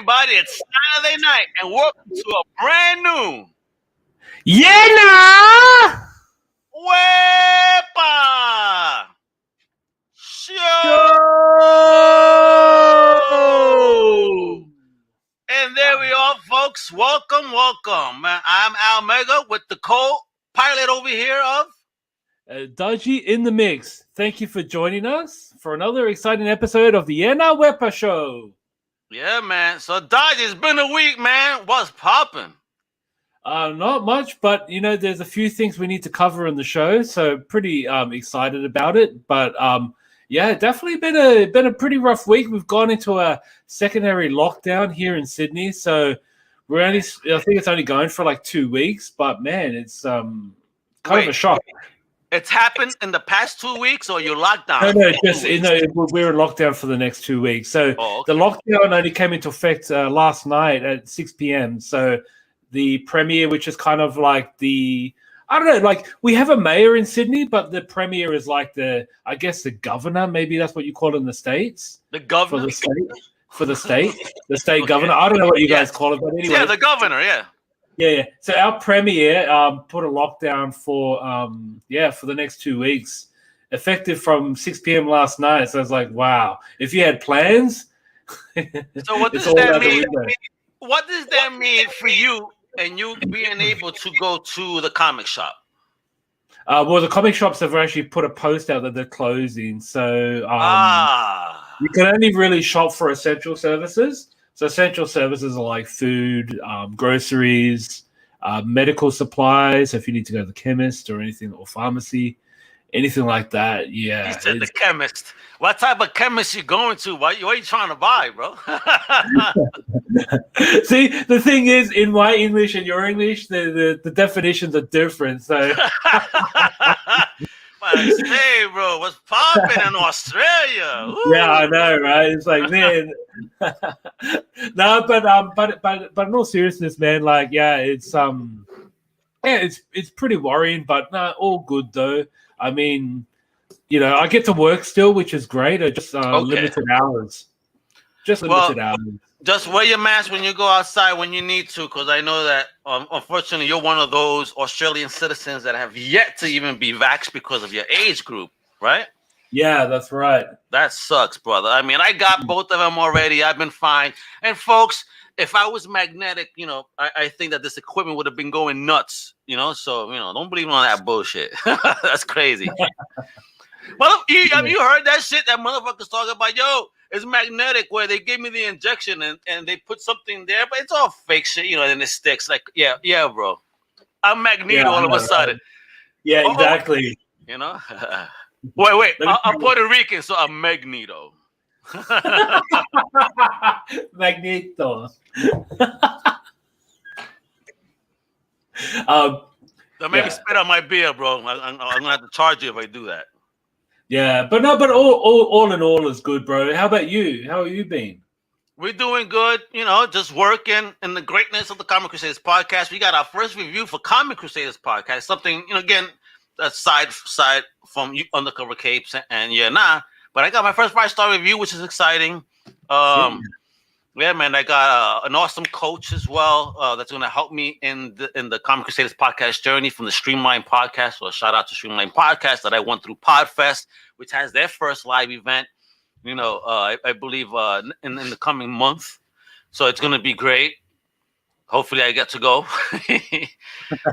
everybody. It's Saturday night, and welcome to a brand new WEPA show. And there we are, folks. Welcome. I'm Al Mega with the co-pilot over here of Dodgy in the mix. Thank you for joining us for another exciting episode of the NAt WEPA show. Yeah, man. So, Dodgy, it's been a week, man. What's popping? Not much, but there's a few things we need to cover in the show, so pretty excited about it. But yeah, definitely been a pretty rough week. We've gone into a secondary lockdown here in Sydney, so I think it's only going for like 2 weeks. But man, it's kind of a shock. It's happened in the past 2 weeks, or you're locked down? No, just we're in lockdown for the next 2 weeks. So The lockdown only came into effect last night at 6 p.m. So the premier, which is kind of like I don't know, like we have a mayor in Sydney, but the premier is like the governor. Maybe that's what you call it in the States. The governor for the state, the state governor. I don't know what you guys call it, but anyway. Yeah, the governor. Yeah. Yeah. So our premier put a lockdown for the next 2 weeks, effective from 6 p.m. last night. So I was like, wow. If you had plans, so what does that mean? What does that mean for you and you being able to go to the comic shop? Well, the comic shops have actually put a post out that they're closing. So you can only really shop for essential services. So essential services are like food, groceries, medical supplies. So if you need to go to the chemist or anything, or pharmacy, anything like that, yeah. You said the chemist. What type of chemist you going to? What are you trying to buy, bro? See, the thing is, in my English and your English, the definitions are different. So. Hey, bro, what's popping in Australia? Ooh. Yeah, I know, right? It's like, man. No, but in all seriousness, man, like, yeah, it's pretty worrying, but no, all good though. I mean, I get to work still, which is great. Or just limited hours. Just limited hours. Just wear your mask when you go outside when you need to, because I know that, unfortunately, you're one of those Australian citizens that have yet to even be vaxxed because of your age group, right? Yeah, that's right. That sucks, brother. I mean, I got both of them already. I've been fine. And, folks, if I was magnetic, I think that this equipment would have been going nuts, So, don't believe on that bullshit. That's crazy. Well, have you heard that shit that motherfuckers talking about? Yo, it's magnetic, where they give me the injection and they put something there, but it's all fake shit, and it sticks. Like, yeah, bro. I'm Magneto all of a sudden. Yeah, exactly. Wait. I'm Puerto Rican, so I'm Magneto. Magneto. Don't make me spit out my beer, bro. I'm gonna have to charge you if I do that. Yeah, but all in all is good, bro. How about you? How have you been? We're doing good, just working in the greatness of the Comic Crusaders podcast. We got our first review for Comic Crusaders podcast. Something, again, that's side from you Undercover Capes and but I got my first 5-star review, which is exciting. Yeah, man, I got an awesome coach as well that's going to help me in the Comic Crusaders podcast journey from the Streamline podcast. So a shout out to Streamline podcast that I went through Podfest, which has their first live event, I believe in the coming month. So it's going to be great. Hopefully I get to go.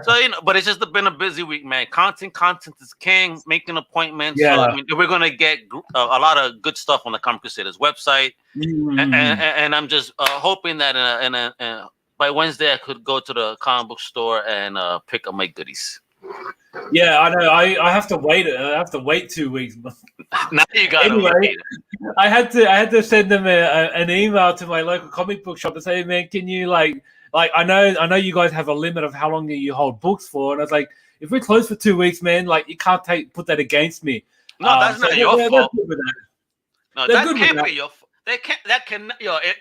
So, but it's just been a busy week, man. Content is king, making appointments. Yeah. So, we're going to get a lot of good stuff on the Comic Crusaders website. And I'm just hoping that by Wednesday I could go to the comic book store and pick up my goodies. Yeah, I know. I have to wait. I have to wait 2 weeks. Now you got anyway. I had to send them an email to my local comic book shop and say, man, can you like I know you guys have a limit of how long you hold books for, and I was like, if we're closed for 2 weeks, man, like you can't put that against me. No, that's not your fault. No, that can't be your fault.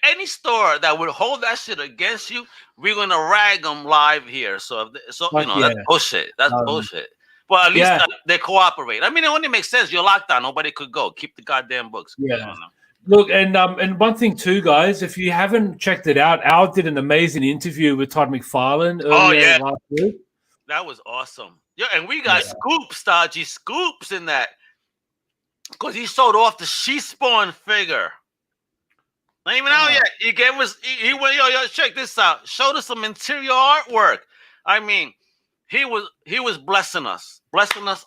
Any store that would hold that shit against you, we're gonna rag them live here. So that's bullshit. That's bullshit. Well, at least they cooperate. I mean, it only makes sense. You're locked down. Nobody could go. Keep the goddamn books. Yeah. Look, and one thing too, guys, if you haven't checked it out, Al did an amazing interview with Todd McFarlane earlier last week. That was awesome. Yeah, and we got scoops, Dodgy, scoops in that. Because he showed off the She-Spawn figure. Not even out yet. He gave us, he went, yo, check this out. Showed us some interior artwork. I mean, he was blessing us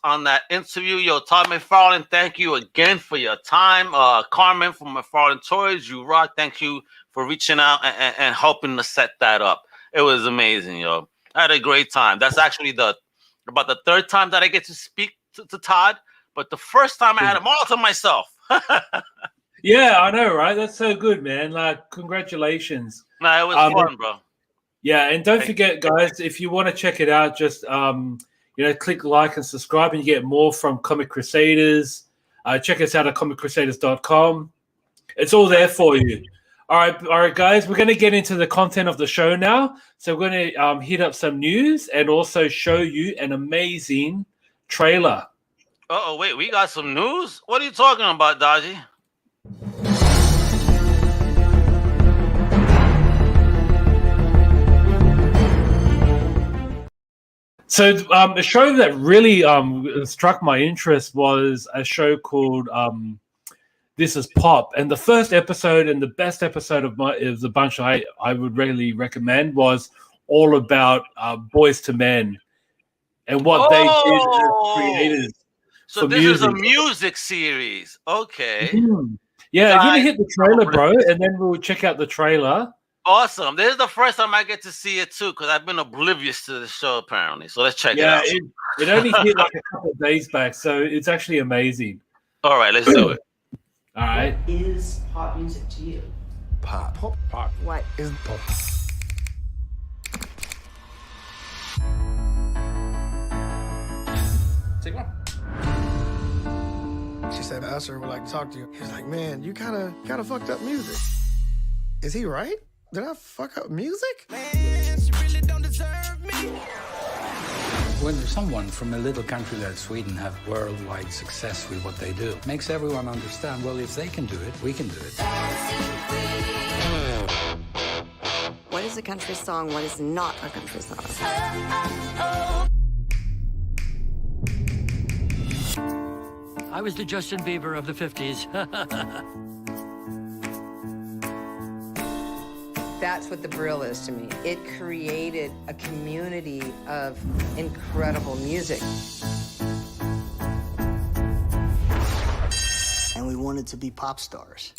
on that interview. Yo, Todd McFarlane, thank you again for your time. Carmen from McFarlane Toys, you rock. Thank you for reaching out and helping to set that up. It was amazing, yo. I had a great time. That's actually about the third time that I get to speak to Todd, but the first time I had him all to myself. Yeah, I know, right? That's so good, man. Like, congratulations. Nah, it was fun, bro. Yeah, and don't forget, guys, if you want to check it out, just click like and subscribe, and you get more from Comic Crusaders. Check us out at comiccrusaders.com. It's all there for you. All right, guys, we're going to get into the content of the show now. So we're going to hit up some news and also show you an amazing trailer. Uh-oh, wait, we got some news? What are you talking about, Dodgy? So a show that really struck my interest was a show called This Is Pop. And the first episode and the best episode of the bunch I would really recommend was all about Boys to Men and what they did as creators. So this is a music series. Okay. Mm-hmm. Yeah, you're going to hit the trailer, bro, and then we'll check out the trailer. Awesome. This is the first time I get to see it, too, because I've been oblivious to the show, apparently. So let's check it out. It only hit like a couple of days back, so it's actually amazing. All right, let's do it. All right. What is pop music to you? Pop. What Is pop. Take one. She said, Usher would like to talk to you. He was like, man, you kind of fucked up music. Is he right? Did I fuck up music? Man, she really don't deserve me. When someone from a little country like Sweden have worldwide success with what they do, it makes everyone understand, well, if they can do it, we can do it. What is a country song? What is not a country song? I was the Justin Bieber of the 50s. That's what the Brill is to me. It created a community of incredible music. And we wanted to be pop stars.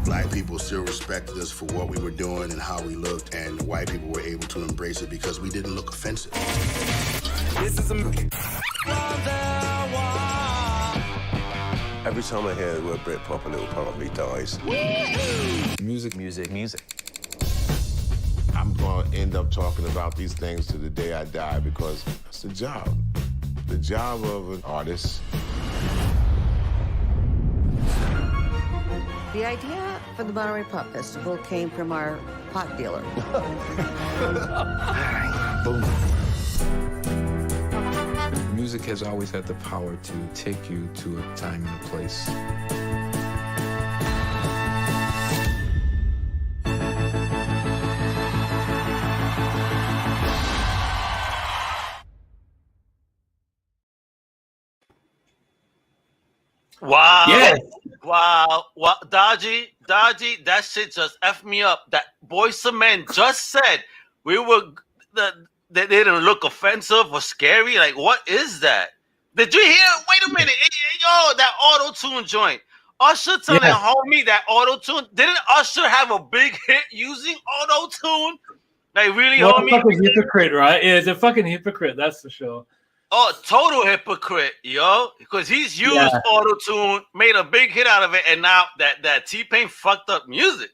Black people still respected us for what we were doing and how we looked, and white people were able to embrace it because we didn't look offensive. This is a... Every time I hear the word Britpop, a little part of me dies. Music. I'm going to end up talking about these things to the day I die because it's the job. The job of an artist. The idea for the Monterey Pop Festival came from our pot dealer. Boom. Music has always had the power to take you to a time and a place. Wow. Yeah. Wow. Dodgy, that shit just effed me up. That Boyz II Men just said they didn't look offensive or scary. Like, what is that? Did you hear? Wait a minute. Yo, that Autotune joint. Usher telling homie that Autotune. Didn't Usher have a big hit using Autotune? Like, really, What homie? a fucking hypocrite, right? Yeah, it's a fucking hypocrite, that's for sure. Oh, total hypocrite, yo. Because he's used Autotune, made a big hit out of it, and now that T-Pain fucked up music.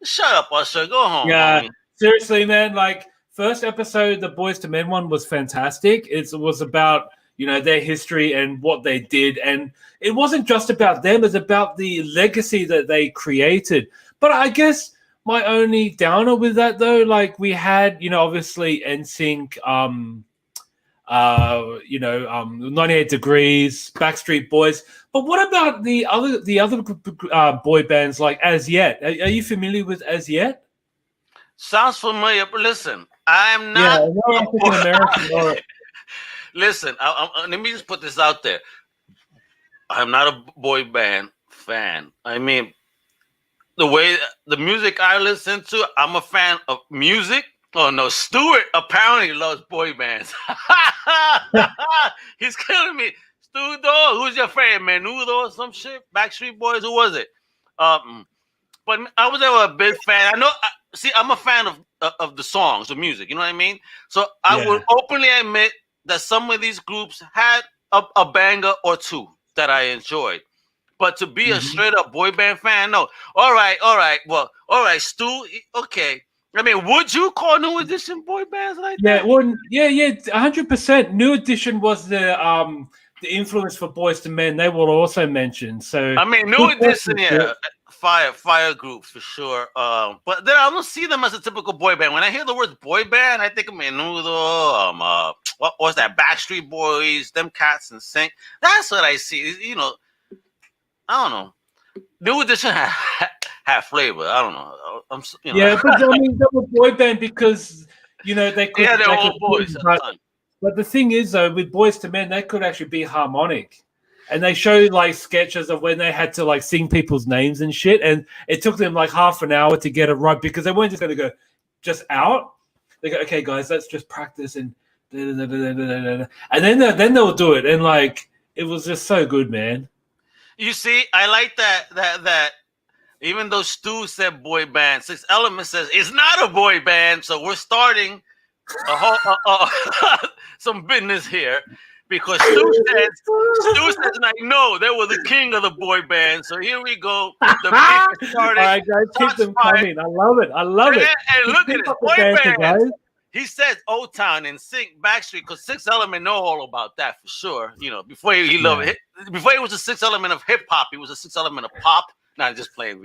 Shut up, Usher. Go home. Yeah, homie. seriously, man. Like, first episode, the Boyz II Men one was fantastic. It was about, their history and what they did. And it wasn't just about them. It's about the legacy that they created. But I guess my only downer with that, though, like we had, obviously NSYNC, 98 Degrees, Backstreet Boys. But what about the other boy bands like As Yet? Are you familiar with As Yet? Sounds familiar, but listen, I'm not African American. Listen, let me just put this out there. I'm not a boy band fan. I mean, the way the music I listen to, I'm a fan of music. Oh no, Stuart apparently loves boy bands. He's killing me. Stu Dog, who's your favorite? Menudo or some shit? Backstreet Boys, who was it? But I was never a big fan. I know. See, I'm a fan of the songs, the music. You know what I mean? So I will openly admit that some of these groups had a banger or two that I enjoyed. But to be a straight up boy band fan, no. All right. Well, all right, Stu. Okay. I mean, would you call New Edition boy bands like that? Well, 100%. New Edition was the influence for Boys to Men. They were also mentioned. So I mean, New Edition, fire group for sure. But then I don't see them as a typical boy band. When I hear the word boy band, I think of Menudo, what was that? Backstreet Boys, them cats and Sync. That's what I see. You know, I don't know. New Edition had flavor. I don't know. Yeah, but I mean, they were boy band because they could. Yeah, they're all boys. But the thing is, though, with Boys to Men, they could actually be harmonic, and they show like sketches of when they had to like sing people's names and shit, and it took them like half an hour to get it right because they weren't just going to go just out. They go, okay, guys, let's just practice and then they'll do it, and like it was just so good, man. You see, I like that even though Stu said boy band, Six Element says it's not a boy band, so we're starting a whole some business here because Stu says like no, they were the king of the boy band. So here we go. The beef is starting. All right, guys, keep them coming. I love it. And look at it, boy band. He says O-Town and Sync, Backstreet, because Six Element know all about that for sure. You know, before he loved it, before he was a Six Element of hip hop, he was a Six Element of pop. Not just playing,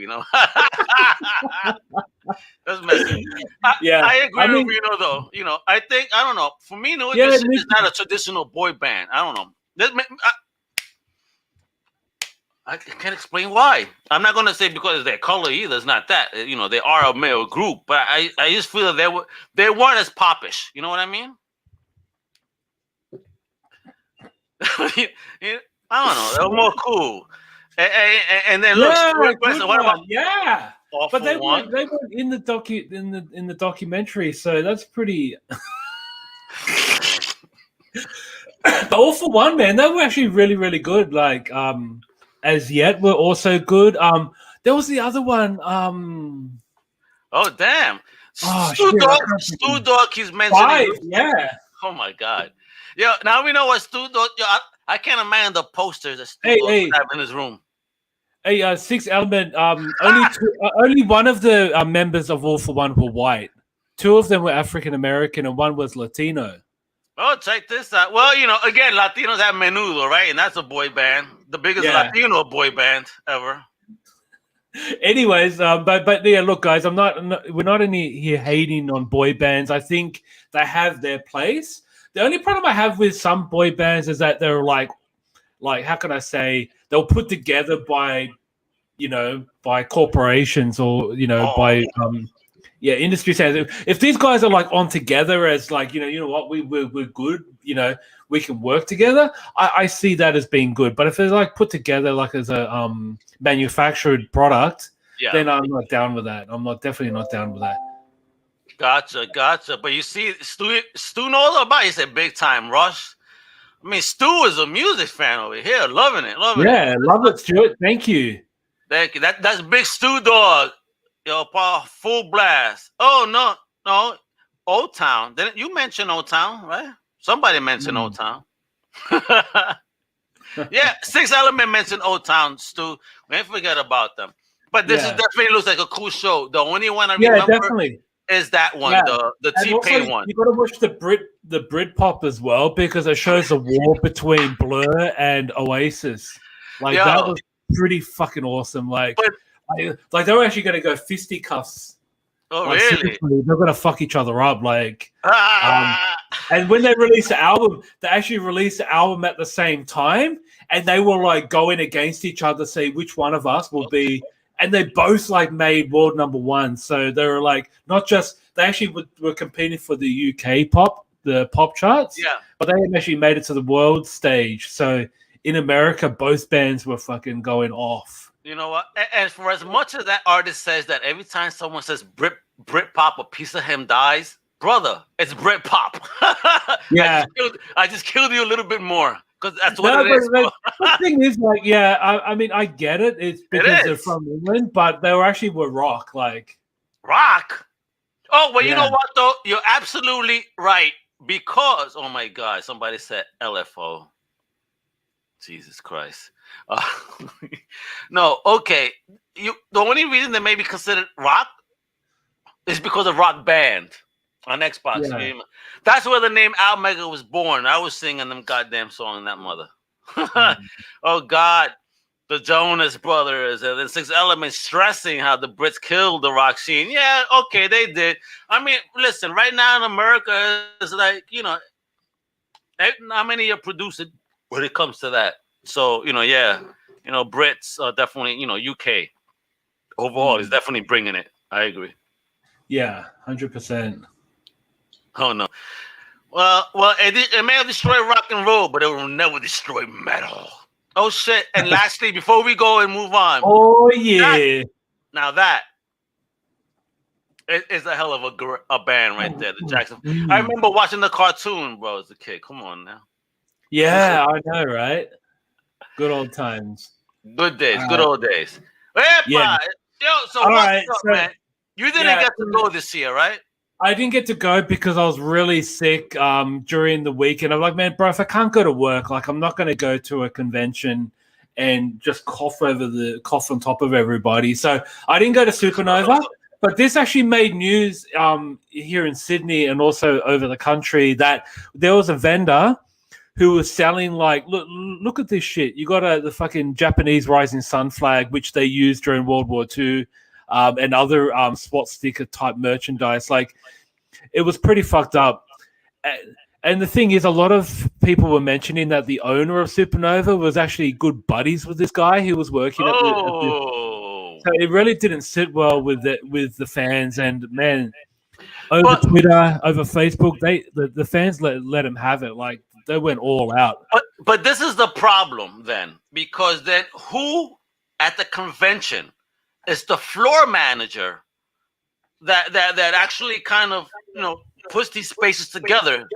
That's messy. I agree with Reno though. I think I don't know. For me, New Edition is not a traditional boy band. I don't know. I can't explain why. I'm not gonna say because of their color either. It's not that. They are a male group, but I just feel that they weren't as popish. You know what I mean? I don't know. They were more cool. And then look, what about but they were in the documentary, so that's pretty. All for One, man, they were actually really, really good. Like As Yet were also good. There was the other one. Oh damn! Stu Dog. He's mentioning. Oh my god. Yeah. Now we know what Stu Dog. I can't imagine the posters that Stu Dog have in his room. Hey, Six Element. Only one of the members of All for One were white. Two of them were African American, and one was Latino. Oh, check this out. Well, again, Latinos have Menudo, right? And that's a boy band, the biggest Latino boy band ever. Anyways, but yeah, look, guys, we're not here hating on boy bands. I think they have their place. The only problem I have with some boy bands is that they're like how can I say, they'll put together by corporations or by industry standards. If these guys are like on together as like you know what, we're good, we can work together. I see that as being good. But if they're like put together like as a manufactured product, then I'm not down with that. Definitely not down with that. Gotcha. But you see, Stu knows about it. He said big time Rush. I mean, Stu is a music fan over here, loving it. Yeah, love it, Stuart. Thank you. That's big Stu Dog. Yo, Paul, full blast. Oh no, Old Town. Didn't you mention Old Town, right? Somebody mentioned Old Town. Yeah, Six Element mentioned Old Town, Stu. We ain't forget about them. But this is definitely looks like a cool show. The only one I remember definitely is that one, the T-Pain one. You got to watch the Britpop as well because it shows the war between Blur and Oasis. Like that was pretty fucking awesome. Like they're actually going to go fisticuffs. Oh, really? They're going to fuck each other up. Like, And when they released the album, they actually released the album at the same time, and they were like going against each other, see which one of us will be. And they both like made world #1. So they were like not just they actually were competing for the UK the pop charts. Yeah. But they actually made it to the world stage. So in America, both bands were fucking going off. You know what? And for as much as that artist says that every time someone says Britpop, a piece of him dies, brother, it's Britpop. Yeah. I just killed you a little bit more because that's what it is. The thing is, like, yeah, I mean, I get it. It's because they're from England, but they were rock, like rock. Oh, well, you know what though? You're absolutely right because oh my God, somebody said LFO. Jesus Christ. No, okay. The only reason they may be considered rock is because of Rock Band on Xbox. Yeah. That's where the name Almega was born. I was singing them goddamn song in that mother. Oh God, the Jonas Brothers and the Six Elements stressing how the Brits killed the rock scene. Yeah, okay, they did. I mean, listen, right now in America, it's like, you know, how many are producing when it comes to that? So, you know, yeah, you know, Brits are definitely, you know, UK overall is definitely bringing it. I agree. Yeah, 100%. Oh no. Well, it may have destroyed rock and roll, but it will never destroy metal. Oh shit! And lastly, before we go and move on, oh yeah, that is a hell of a band right there, the Jackson. I remember watching the cartoon, bro, as a kid. Come on now. Yeah, I know, right? Good old times. Good days. Good old days. Yeah. Yo, so all what's right, up, man? You didn't get to go this year, right? I didn't get to go because I was really sick during the week. And I'm like, man, bro, if I can't go to work, like I'm not going to go to a convention and just cough on top of everybody. So I didn't go to Supernova. But this actually made news here in Sydney and also over the country that there was a vendor who was selling like, look at this shit. You got the fucking Japanese Rising Sun flag, which they used during World War II. And other spot sticker type merchandise. Like, it was pretty fucked up. And the thing is, a lot of people were mentioning that the owner of Supernova was actually good buddies with this guy who was working at the so it really didn't sit well with the fans. And man, over Twitter, over Facebook, the fans let him have it. Like, they went all out. But this is the problem then, because then who at the convention is the floor manager that actually kind of, you know, puts these spaces together?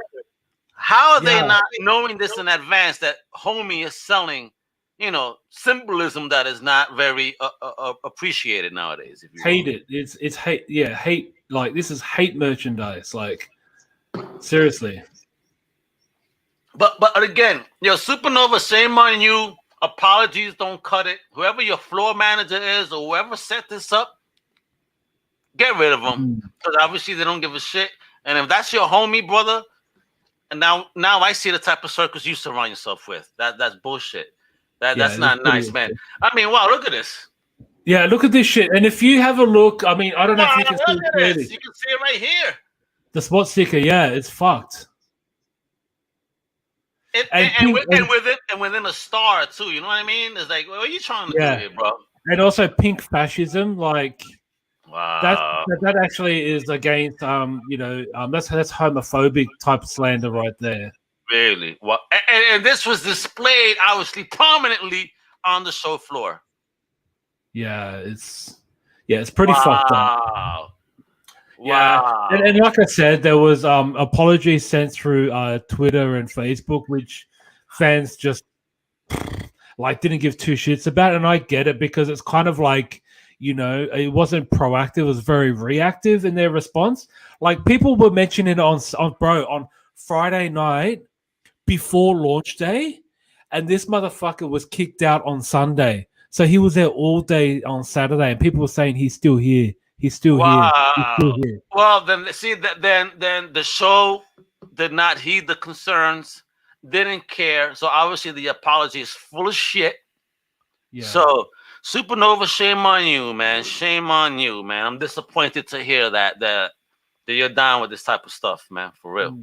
How are they not knowing this in advance that homie is selling, you know, symbolism that is not very appreciated nowadays? If you hate it, it's hate. Yeah, hate. Like, this is hate merchandise. Like, seriously. But again, Supernova, shame on you. Apologies don't cut it. Whoever your floor manager is or whoever set this up, get rid of them. Because obviously they don't give a shit. And if that's your homie, brother, and now I see the type of circles you surround yourself with. That's bullshit. That's not nice, man. I mean, wow, look at this. Yeah, look at this shit. And if you have a look, I mean, I don't know if you can see it clearly. You can see it right here. The spot sticker, yeah, it's fucked. And within a star too, you know what I mean? It's like, what are you trying to do here, bro? And also pink fascism, like, wow, that actually is against that's homophobic type slander right there. Really? Well, and this was displayed obviously prominently on the show floor. Yeah, it's pretty fucked up. Yeah, wow. And like I said, there was apologies sent through Twitter and Facebook, which fans just like didn't give two shits about, and I get it because it's kind of like, you know, it wasn't proactive; it was very reactive in their response. Like, people were mentioning it on Friday night before launch day, and this motherfucker was kicked out on Sunday, so he was there all day on Saturday, and people were saying he's still here. He's still here. He's still here. Well, then see that then the show did not heed the concerns, didn't care. So obviously the apology is full of shit. Yeah. So Supernova, shame on you, man. Shame on you, man. I'm disappointed to hear that that you're down with this type of stuff, man, for real.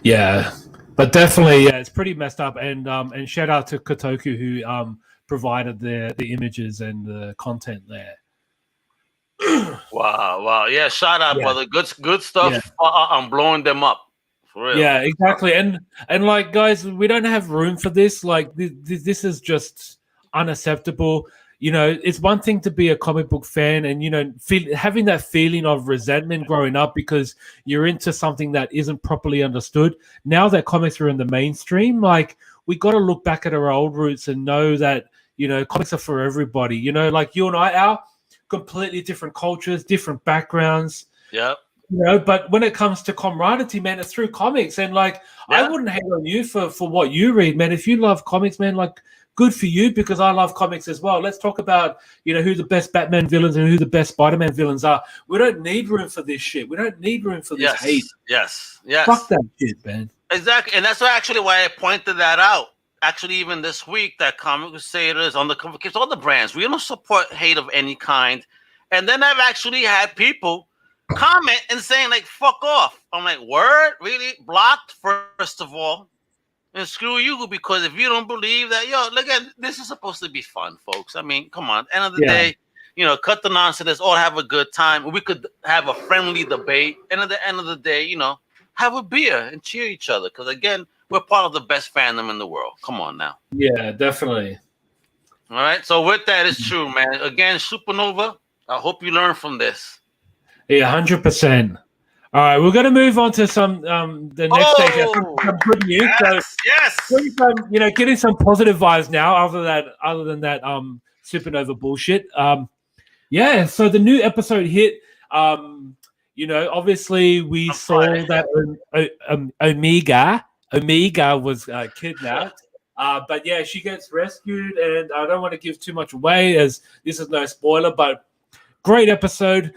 Yeah, but definitely, yeah, it's pretty messed up. And shout out to Kotoku who provided the images and the content there. Wow, yeah, shout out, brother. Good stuff. Yeah. I'm blowing them up. For real. Yeah, exactly. And like, guys, we don't have room for this. Like, this is just unacceptable. You know, it's one thing to be a comic book fan and, you know, having that feeling of resentment growing up because you're into something that isn't properly understood. Now that comics are in the mainstream, like, we got to look back at our old roots and know that, you know, comics are for everybody. You know, like you and I are completely different cultures, different backgrounds. Yep. You know, but when it comes to camaraderie, man, it's through comics. And, like, I wouldn't hate on you for what you read, man. If you love comics, man, like, good for you, because I love comics as well. Let's talk about, you know, who the best Batman villains and who the best Spider-Man villains are. We don't need room for this shit. We don't need room for this hate. Yes. Fuck that shit, man. Exactly. And that's actually why I pointed that out. Actually, even this week, that Comic Crusaders on the cover keeps all the brands. We don't support hate of any kind. And then I've actually had people comment and saying, like, fuck off. I'm like, word? Really? Blocked, first of all. And screw you, because if you don't believe that, look at this is supposed to be fun, folks. I mean, come on. End of the day, you know, cut the nonsense. Let's all have a good time. We could have a friendly debate. And at the end of the day, you know, have a beer and cheer each other. Because again, we're part of the best fandom in the world. Come on now. Yeah, definitely. All right. So with that, it's true, man. Again, Supernova, I hope you learn from this. Yeah, 100%. All right, we're going to move on to some the next stage. Some good news. Yes. You know, getting some positive vibes now. Other than that, Supernova bullshit. Yeah. So the new episode hit. You know, obviously we saw that Omega was kidnapped. But yeah, she gets rescued, and I don't want to give too much away as this is no spoiler. But great episode.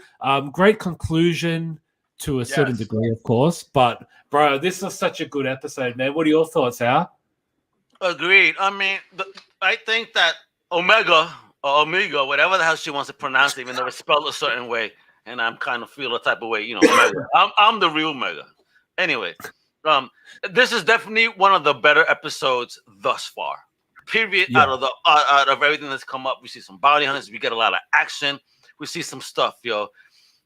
Great conclusion. To a certain degree, of course. But, bro, this was such a good episode, man. What are your thoughts, Al? Agreed. I mean, I think that Omega, whatever the hell she wants to pronounce it, even though it's spelled a certain way, and I'm kind of feel a type of way, you know, Omega. I'm the real Omega. Anyway, this is definitely one of the better episodes thus far. Period. Yeah. Out of everything that's come up, we see some bounty hunters. We get a lot of action. We see some stuff, yo.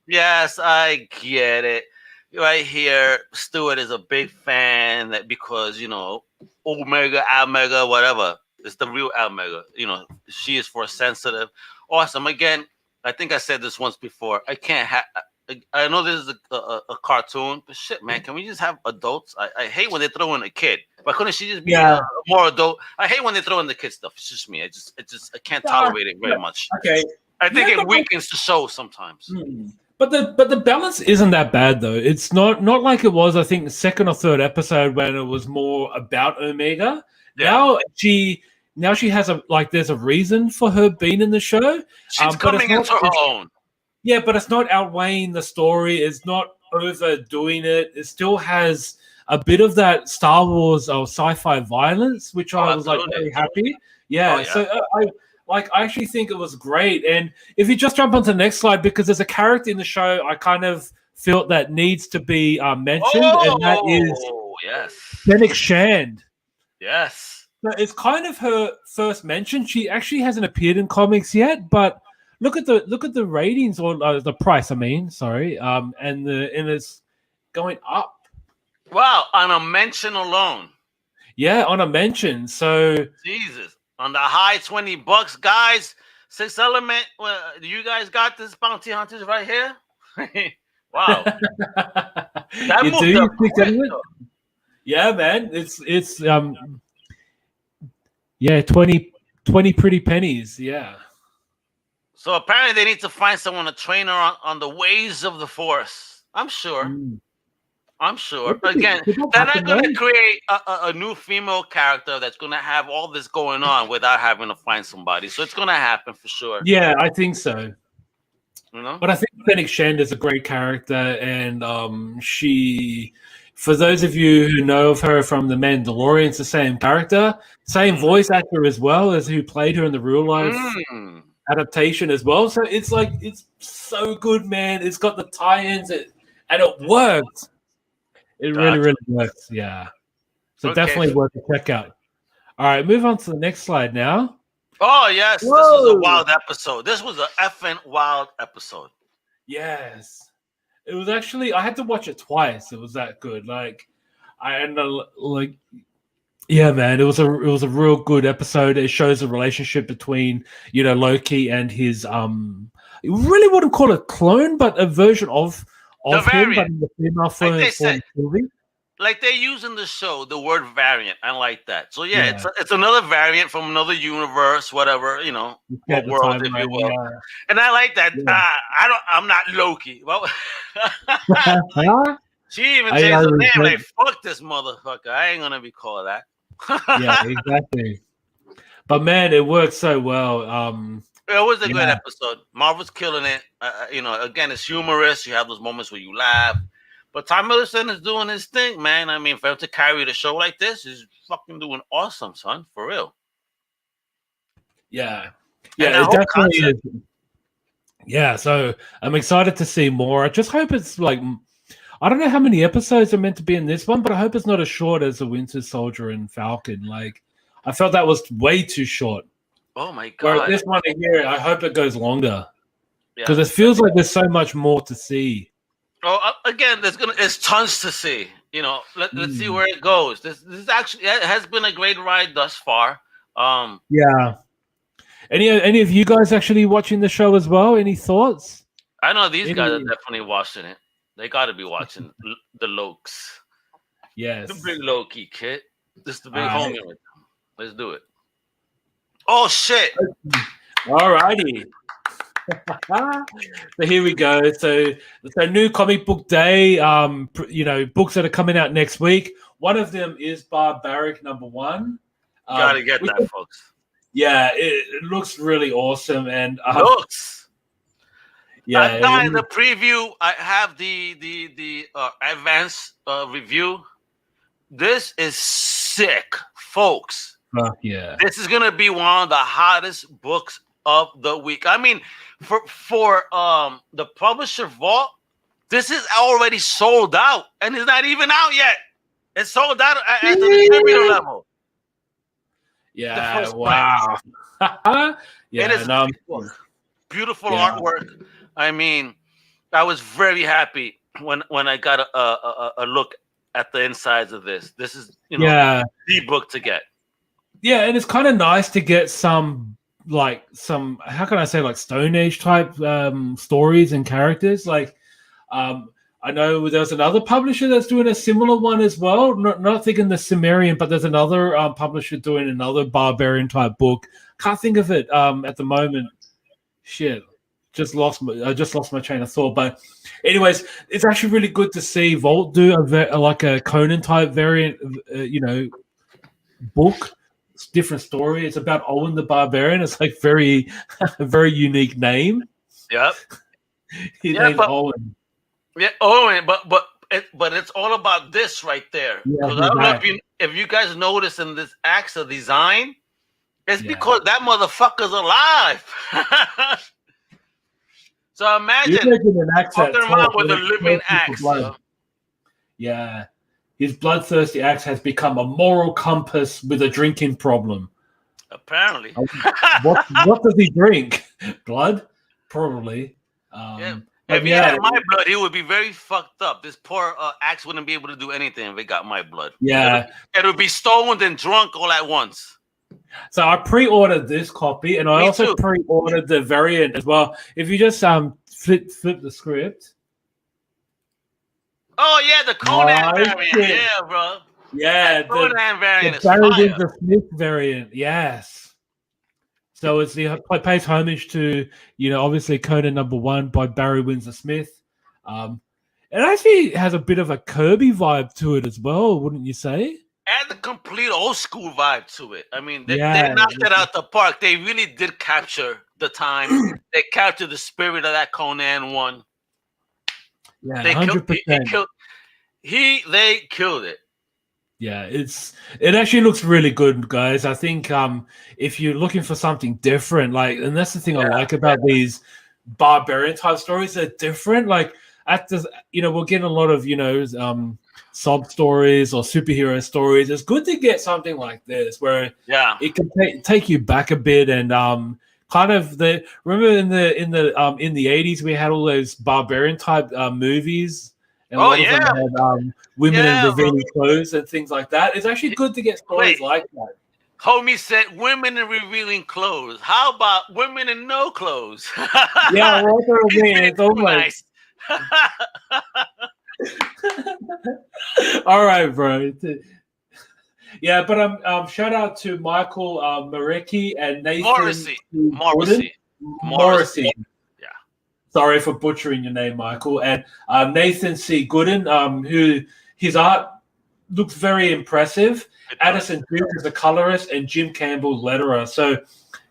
Yes, I get it. Right here, Stuart is a big fan because, you know, Omega, Almega, whatever. It's the real Almega. You know, she is for sensitive. Awesome. Again, I think I said this once before. I know this is a cartoon, but shit, man, can we just have adults? I hate when they throw in a kid. Why couldn't she just be more adult? I hate when they throw in the kid stuff. It's just me. I can't tolerate it very much. Okay. I think it weakens the show sometimes. But the balance isn't that bad though. It's not like it was, I think, the second or third episode when it was more about Omega. Yeah. Now she has there's a reason for her being in the show. She's coming into her own. Yeah, but it's not outweighing the story. It's not overdoing it. It still has a bit of that Star Wars or sci-fi violence, which I was like very happy. Yeah. So I actually think it was great. And if you just jump onto the next slide, because there's a character in the show I kind of felt that needs to be mentioned, and that is Fennec Shand. Yes. So it's kind of her first mention. She actually hasn't appeared in comics yet, but look at the ratings or the price. I mean, sorry, and it's going up. Wow, on a mention alone. Yeah, on a mention. So Jesus. On the high $20, guys. 6 Element. You guys got this bounty hunters right here. Wow. That moved up quick, yeah, man. It's 20 pretty pennies. Yeah. So apparently they need to find someone to train her on the ways of the Force. I'm sure. I'm sure. Again, they're not going to create a new female character that's going to have all this going on without having to find somebody. So it's going to happen for sure. Yeah, I think so. You know? But I think Fennec Shand is a great character, and she, for those of you who know of her from The Mandalorian, it's the same character, same voice actor as well as who played her in the real life adaptation as well. So it's so good, man. It's got the tie-ins. and it worked. It Gotcha. really works. Yeah. So Okay. definitely worth a check out. All right, move on to the next slide now. Oh yes, Whoa. This was a wild episode. This was an effing wild episode. Yes, it was actually. I had to watch it twice. It was that good. Like, yeah, man. It was a real good episode. It shows the relationship between Loki and his you really wouldn't call it clone, but a version of him, but in the female form. Like they use in the show the word variant. I like that. So yeah. It's another variant from another universe, whatever, what world, if you will. Yeah. And I like that. Yeah. I'm not Loki. Well, she even changed her name. Like, fuck this motherfucker. I ain't gonna be called that. Yeah, exactly. But man, it worked so well. It was a good episode. Marvel's killing it. Again, it's humorous. You have those moments where you laugh. But Tom Hiddleston is doing his thing, man. I mean, for him to carry the show like this, he's fucking doing awesome, son. For real. Yeah. Yeah, it definitely is. Yeah, so I'm excited to see more. I just hope it's like, I don't know how many episodes are meant to be in this one, but I hope it's not as short as The Winter Soldier and Falcon. Like, I felt that was way too short. Oh, my God. Whereas this one here, I hope it goes longer. Because it feels like there's so much more to see. Oh, again, there's tons to see. Let's see where it goes. This is actually, it has been a great ride thus far. Yeah. Any of you guys actually watching the show as well? Any thoughts? I know these guys are definitely watching it. They got to be watching the Lokes. Yes. The big Loki kid. This is the big homie with them. Let's do it. Oh shit! All righty. So here we go. So new comic book day. Books that are coming out next week. One of them is Barbarian #1. Gotta get that, folks. Yeah, it looks really awesome, and looks. Yeah. In the preview, I have the advanced review. This is sick, folks. Yeah. This is gonna be one of the hottest books of the week. I mean, for the publisher vault, this is already sold out, and it's not even out yet. It's sold out at the distributor level. Yeah, wow. It is beautiful artwork. I mean, I was very happy when I got a look at the insides of this. This is the book to get. Yeah, and it's kind of nice to get some how can I say, like Stone Age type stories and characters. Like I know there's another publisher that's doing a similar one as well. Not thinking the Cimmerian, but there's another publisher doing another Barbarian type book. Can't think of it at the moment. Shit, I just lost my train of thought. But anyways, it's actually really good to see Vault do a Conan type variant, book. It's a different story. It's about Owen the Barbarian. It's like very unique name. Yep. His name's Owen. Yeah, Owen, but it's all about this right there. Yeah, I don't know if you guys notice in this AXA design, it's because that motherfucker's alive. So imagine walking around with a living axe. Yeah. His bloodthirsty axe has become a moral compass with a drinking problem. Apparently. What does he drink? Blood? Probably. If he had my blood, he would be very fucked up. This poor axe wouldn't be able to do anything if it got my blood. Yeah. It would be stoned and drunk all at once. So I pre-ordered this copy, and I also pre-ordered the variant as well. If you just flip the script. Oh yeah, the Conan variant. Yeah, bro. Yeah, the Conan variant. The Barry Windsor Smith variant. Yes. So it pays homage to obviously Conan #1 by Barry Windsor Smith. It actually has a bit of a Kirby vibe to it as well, wouldn't you say? And the complete old school vibe to it. I mean, they knocked it out the park. They really did capture the time. They captured the spirit of that Conan one. Yeah, they 100%. They killed it. Yeah, it actually looks really good, guys. I think if you're looking for something different, and that's the thing I like about these Barbarian type stories, they're different. Like we're getting a lot of sob stories or superhero stories. It's good to get something like this where it can take you back a bit and kind of remember in the 80s we had all those Barbarian type movies. And a lot of them had women in revealing clothes and things like that. It's actually good to get stories like that. Homie said women in revealing clothes. How about women in no clothes? Yeah, well, that's what I mean. It's almost all right, bro. Yeah, but shout out to Michael Marecki and Nathan Morrissey. Yeah. Sorry for butchering your name, Michael. And Nathan C. Gooden, who his art looks very impressive. Addison Duke is the colorist, and Jim Campbell letterer. So,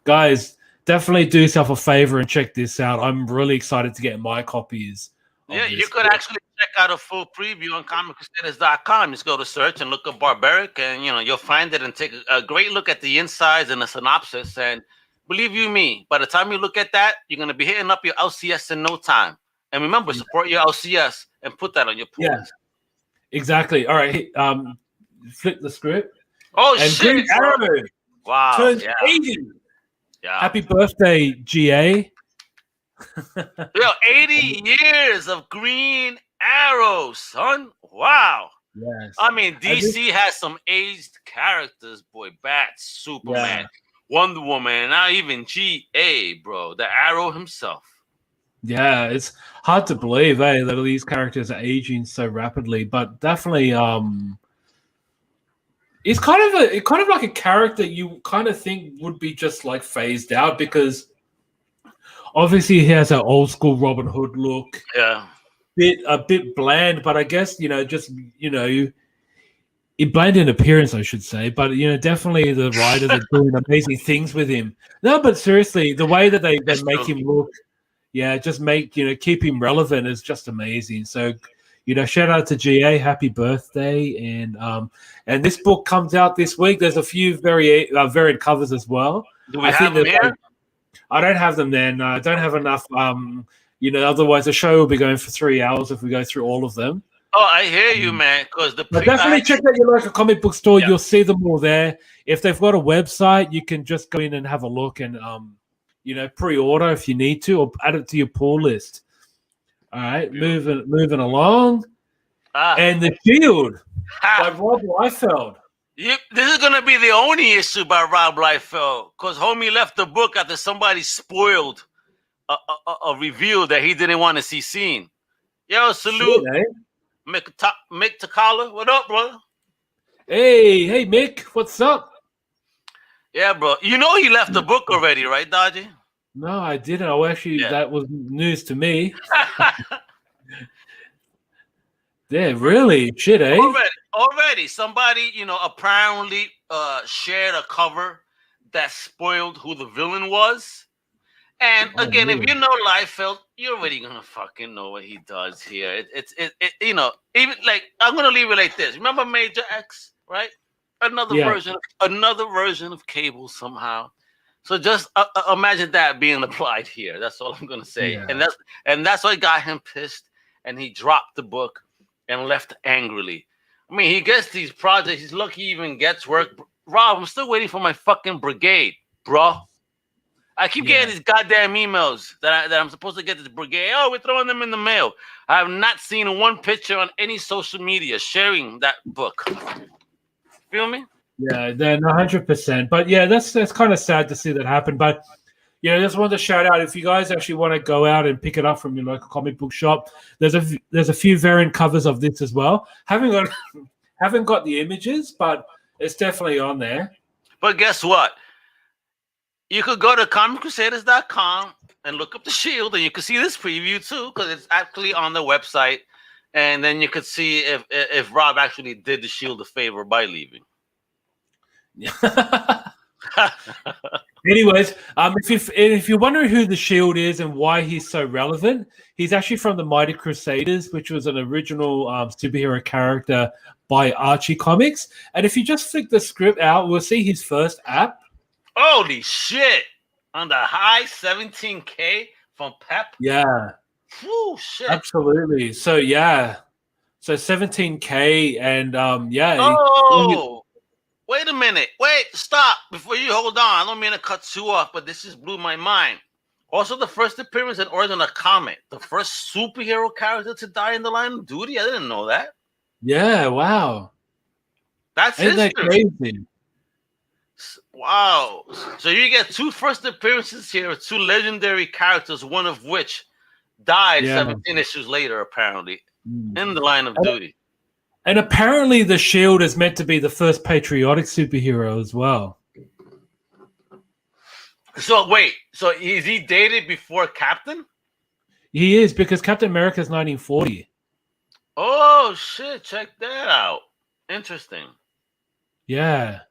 guys, definitely do yourself a favor and check this out. I'm really excited to get my copies. Yeah, you could actually check out a full preview on ComicCrusaders.com. Just go to search and look up Barbaric, and you'll find it and take a great look at the insides and the synopsis. And believe you me, by the time you look at that, you're gonna be hitting up your LCS in no time. And remember, support your LCS and put that on your pool. Yeah, exactly. All right, flip the script. Oh, and shit! Wow, turns 80. Yeah. Happy birthday, GA. 80 years of Green Arrow, son. Wow. Yes. I mean, DC has some aged characters, boy. Bats, Superman, Wonder Woman, and now even GA, bro. The Arrow himself. Yeah, it's hard to believe, that these characters are aging so rapidly, but definitely it's kind of like a character you kind of think would be just like phased out, because obviously he has an old school Robin Hood look. Yeah. A bit bland, but I guess he bland in appearance, I should say. But definitely the writers are doing amazing things with him. No, but seriously, the way that they make him look, just keep him relevant is just amazing. So shout out to GA, happy birthday, and this book comes out this week. There's a few varied covers as well. Do we have them here? I don't have them there. No, I don't have enough. Otherwise the show will be going for 3 hours if we go through all of them. Oh, I hear you, man. Because definitely check out your local comic book store. Yeah. You'll see them all there. If they've got a website, you can just go in and have a look and pre-order if you need to, or add it to your pull list. All right, moving along. And The Shield by Rob Liefeld. Yep, this is gonna be the only issue by Rob Liefeld, because homie left the book after somebody spoiled a reveal that he didn't want to see seen. Yo, salute, Mick Takala. What up, brother? Hey, Mick, what's up? Yeah, bro. You know he left the book already, right, Dodgy? No, I didn't. That was news to me. Yeah, really? Shit, eh? Already. Somebody, apparently shared a cover that spoiled who the villain was. And again, if you know Liefeld, you're already gonna fucking know what he does here. Even like, I'm gonna leave it like this. Remember Major X, right? Another version of Cable somehow. So just imagine that being applied here. That's all I'm gonna say. Yeah. And that's what got him pissed, and he dropped the book and left angrily. I mean, he gets these projects. He's lucky he even gets work. Rob, I'm still waiting for my fucking brigade, bro. I keep getting these goddamn emails that I'm supposed to get this brigade. Oh, we're throwing them in the mail. I have not seen one picture on any social media sharing that book. Feel me? Yeah, then 100%. But yeah, that's kind of sad to see that happen. But I just wanted to shout out, if you guys actually want to go out and pick it up from your local comic book shop, there's a few variant covers of this as well. Haven't got the images, but it's definitely on there. But guess what? You could go to ComicCrusaders.com and look up The Shield, and you can see this preview too, because it's actually on the website. And then you could see if Rob actually did The Shield a favor by leaving. Anyways, if you're wondering who The Shield is and why he's so relevant, he's actually from the Mighty Crusaders, which was an original superhero character by Archie Comics. And if you just flick the script out, we'll see his first app. Holy shit! On the high 17K from Pep. Yeah. Whew, shit. Absolutely. So yeah. So 17K and Oh, wait a minute. Wait, stop before you hold on. I don't mean to cut you off, but this just blew my mind. Also, the first appearance in Origin of Comet, the first superhero character to die in the line of duty. I didn't know that. Yeah, wow. That's Isn't that history. crazy? Wow. So you get 2 first appearances here of 2 legendary characters, one of which died 17 issues later, apparently, in the line of duty. And apparently the Shield is meant to be the first patriotic superhero as well. So wait, so is he dated before Captain? He is, because Captain America is 1940. Oh shit, check that out. Interesting. Yeah.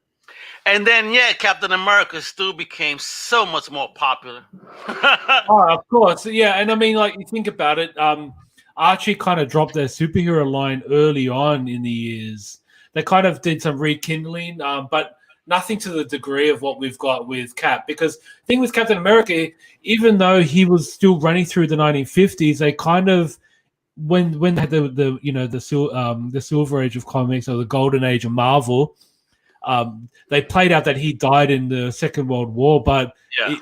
And then Captain America still became so much more popular. Oh, of course. Yeah, and I mean, like, you think about it, Archie kind of dropped their superhero line early on in the years. They kind of did some rekindling, but nothing to the degree of what we've got with Cap. Because the thing with Captain America, even though he was still running through the 1950s, they kind of, when they had the Silver Age of comics or the Golden Age of Marvel, they played out that he died in the Second World War. But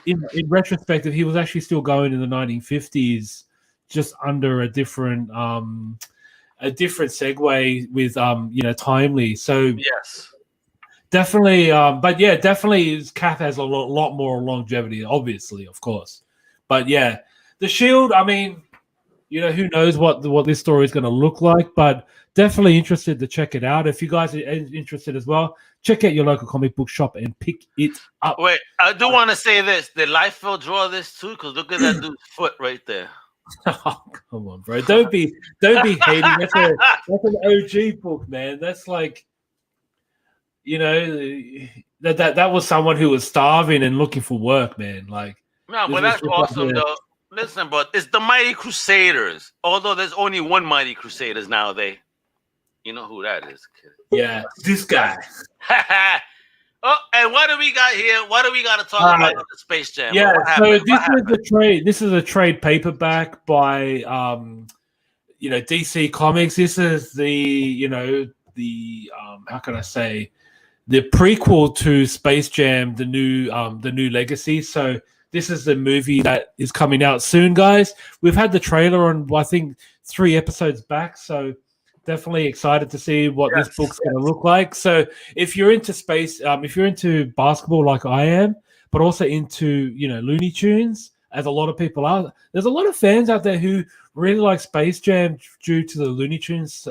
in retrospect, he was actually still going in the 1950s, just under a different segue with Timely. So yes. Definitely, but yeah, definitely Cap has a lot more longevity, obviously, of course. But yeah, the Shield, I mean, who knows what this story is going to look like, but definitely interested to check it out. If you guys are interested as well, check out your local comic book shop and pick it up. Wait, I do want to say this. Did Liefeld draw this too? Because look at that dude's foot right there. Oh, come on, bro. Don't be hating. That's an OG book, man. That's like, that was someone who was starving and looking for work, man. Like, no, but that's awesome, though. Listen, but it's the Mighty Crusaders. Although there's only one Mighty Crusaders nowadays. You know who that is, kid. Yeah, this guy. Oh, and what do we got here? What do we got to talk about the Space Jam? Yeah, so this is the trade. This is a trade paperback by DC Comics. This is the how can I say, the prequel to Space Jam, the new Legacy. So this is the movie that is coming out soon, guys. We've had the trailer on, I think, 3 episodes back. So definitely excited to see what this book's going to look like. So if you're into space, if you're into basketball like I am, but also into Looney Tunes, as a lot of people are, there's a lot of fans out there who really like Space Jam due to the Looney Tunes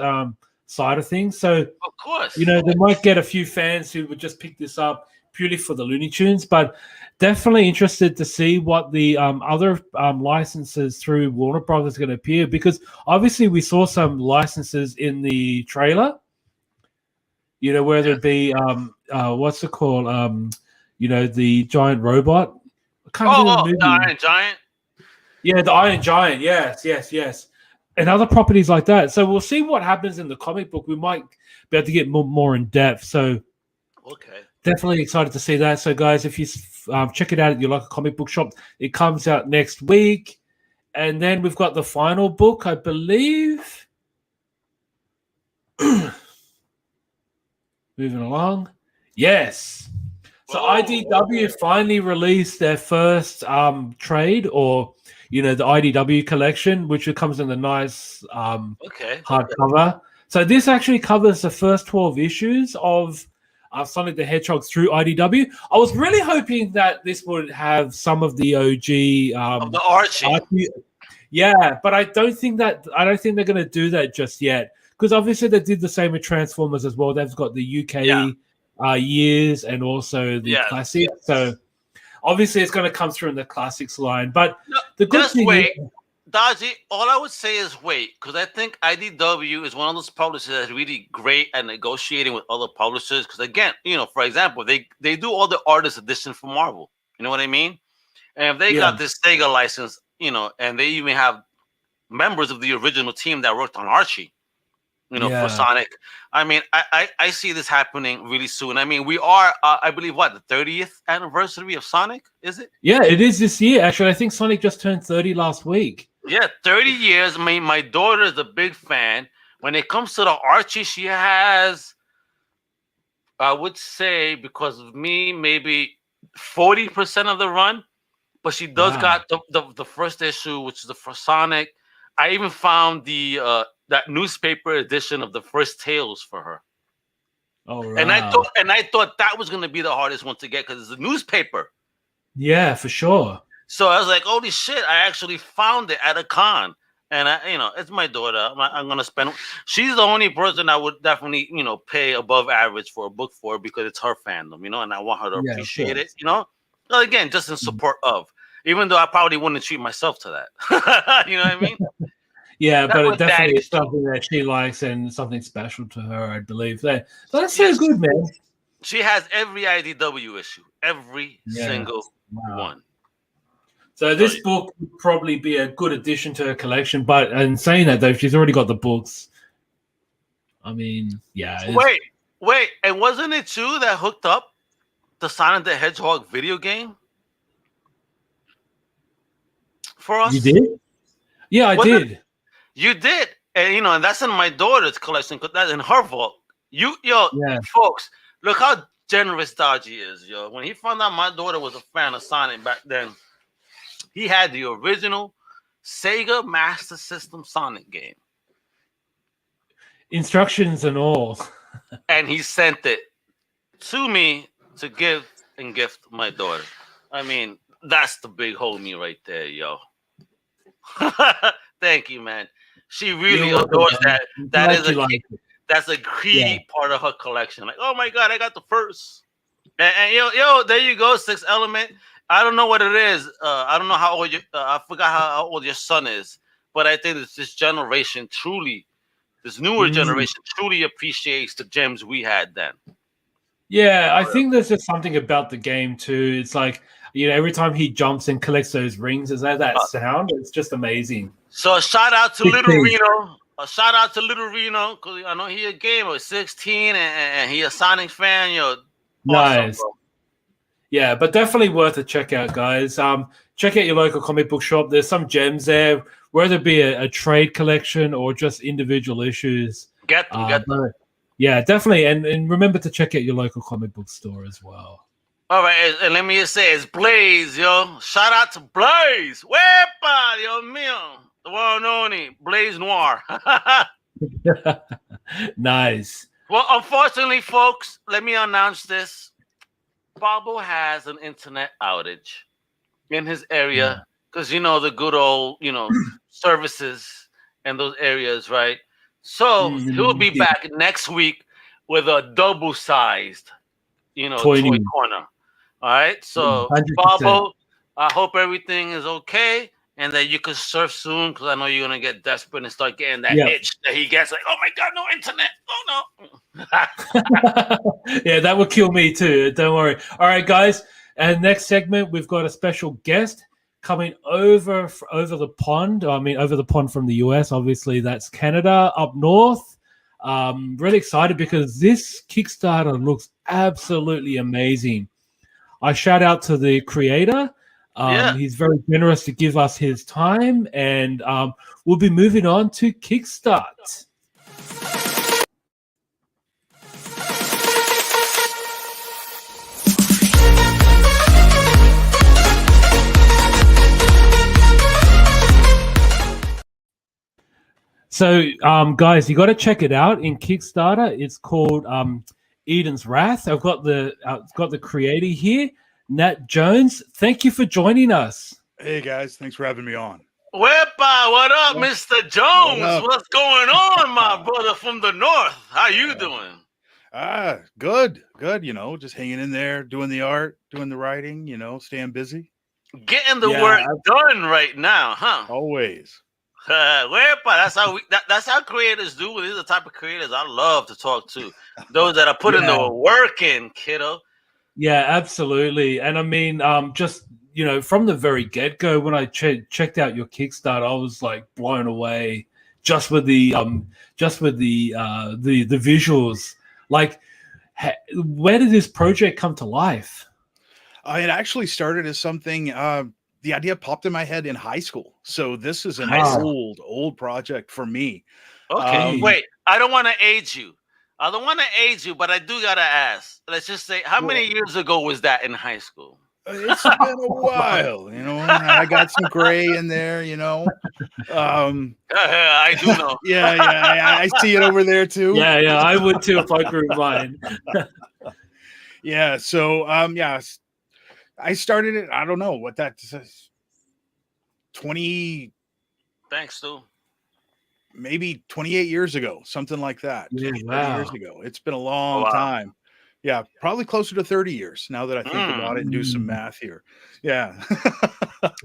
side of things. So of course, they might get a few fans who would just pick this up purely for the Looney Tunes, but definitely interested to see what the other licenses through Warner Brothers are going to appear, because obviously we saw some licenses in the trailer, whether it be what's it called, the giant robot. The Iron Giant. Yeah, the Iron Giant. Yes. And other properties like that. So we'll see what happens in the comic book. We might be able to get more in depth. So okay. Definitely excited to see that. So, guys, if you check it out at your local comic book shop, it comes out next week. And then we've got the final book, I believe. Moving along. Yes. So IDW finally released their first trade, or, the IDW collection, which comes in the nice hardcover. So this actually covers the first 12 issues of Sonic the Hedgehog through IDW. I was really hoping that this would have some of the OG of the Archie. Yeah, but I don't think they're going to do that just yet, because obviously they did the same with Transformers as well. They've got the UK years and also the classics. So obviously it's going to come through in the classics line. But the good thing is, Dodgy, all I would say is wait, because I think IDW is one of those publishers that's really great at negotiating with other publishers. Because again, for example, they do all the artist edition for Marvel. You know what I mean? And if they got this Sega license, and they even have members of the original team that worked on Archie, for Sonic. I mean, I see this happening really soon. I mean, we are, I believe, the 30th anniversary of Sonic, is it? Yeah, it is this year. Actually, I think Sonic just turned 30 last week. Yeah, 30 years. I mean, my daughter is a big fan. When it comes to the Archie, she has, I would say, because of me, maybe 40% of the run. But she does got the first issue, which is the first Sonic. I even found the that newspaper edition of the first Tales for her. Oh, wow. And I thought that was going to be the hardest one to get because it's a newspaper. Yeah, for sure. So I was like, holy shit, I actually found it at a con. And it's my daughter. I'm going to spend. She's the only person I would definitely, pay above average for a book for because it's her fandom, and I want her to appreciate it, Well, again, just in support of, even though I probably wouldn't treat myself to that. You know what I mean? Yeah, but it definitely is something that she likes and something special to her, I believe. That's so good, man. She has every IDW issue, every single one. So this book would probably be a good addition to her collection. But in saying that, though, she's already got the books. I mean, yeah. Wait, and wasn't it you that hooked up the Sonic the Hedgehog video game for us? You did? Yeah, I did. You did, and and that's in my daughter's collection because that's in her vault. Folks, look how generous Dodgy is, yo. When he found out my daughter was a fan of Sonic back then, he had the original Sega Master System Sonic game, instructions and all, and he sent it to me to give and gift my daughter. I mean, that's the big homie right there, yo. Thank you, man. She really adores that. That's a key part of her collection. Like, oh my god, I got the first. And there you go, Sixth Element. I don't know what it is. I don't know how old I forgot how old your son is, but I think it's this generation this newer generation truly appreciates the gems we had then. Yeah, I think there's just something about the game too. It's like, every time he jumps and collects those rings, is that sound? It's just amazing. So a shout out to Little Reno. Because I know he a gamer, 16, and he a Sonic fan. Nice. Awesome, yeah, but definitely worth a check out, guys. Check out your local comic book shop. There's some gems there, whether it be a trade collection or just individual issues. Get them. Yeah, definitely. And remember to check out your local comic book store as well. All right, and let me just say, it's Blaze, yo. Shout out to Blaze. WEPA, Dios mío. The one and only Blaze Noir. Nice. Well, unfortunately, folks, let me announce this. Bobo has an internet outage in his area because, the good old, services and those areas, right? So he'll be back next week with a double-sized, toy corner. All right, so 100%. Bobo, I hope everything is okay and that you can surf soon because I know you're gonna get desperate and start getting that itch that he gets. Like, oh my god, no internet! Oh no! Yeah, that would kill me too. Don't worry. All right, guys. And next segment, we've got a special guest coming over the pond. I mean, over the pond from the US. Obviously, that's Canada up north. Really excited because this Kickstarter looks absolutely amazing. I shout out to the creator. He's very generous to give us his time, and we'll be moving on to Kickstart. So, guys, you got to check it out in Kickstarter. It's called Eden's Wrath. I've got the creator here, Nat Jones. Thank you for joining us. Hey guys, thanks for having me on. WEPA, what up, Mr. Jones? What's going on, my brother from the north? How you doing? Good. Just hanging in there, doing the art, doing the writing. Staying busy, getting the work done right now, huh? Always. WEPA, that's how creators do. These are the type of creators I love to talk to. Those that are putting the work in, kiddo. Yeah, absolutely. And I mean, just from the very get-go, when I checked out your Kickstarter, I was like blown away just with the visuals. Like, where did this project come to life? It actually started as something the idea popped in my head in high school. So this is an old project for me. Okay, wait. I don't want to age you. But I do gotta ask. Let's just say, how many years ago was that in high school? It's been a while, I got some gray in there, I do know. I see it over there too. Yeah, I would too if I grew mine. Yeah, so I started it, I don't know what that says. 20 Thanks, Stu. Maybe 28 years ago, something like that. Yeah, 30 wow. years ago. It's been a long time. Yeah, probably closer to 30 years now that I think about it and do some math here. Yeah.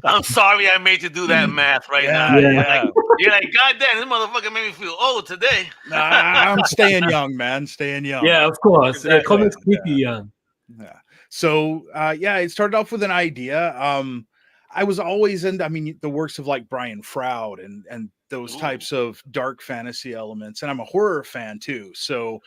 I'm sorry I made you do that math now. Yeah. You're like, God damn, this motherfucker made me feel old today. I'm staying young, man. Staying young. Yeah, of course. Comics keep you young. Yeah. So, it started off with an idea. I was always into, the works of like Brian Froud and those types of dark fantasy elements. And I'm a horror fan too. So,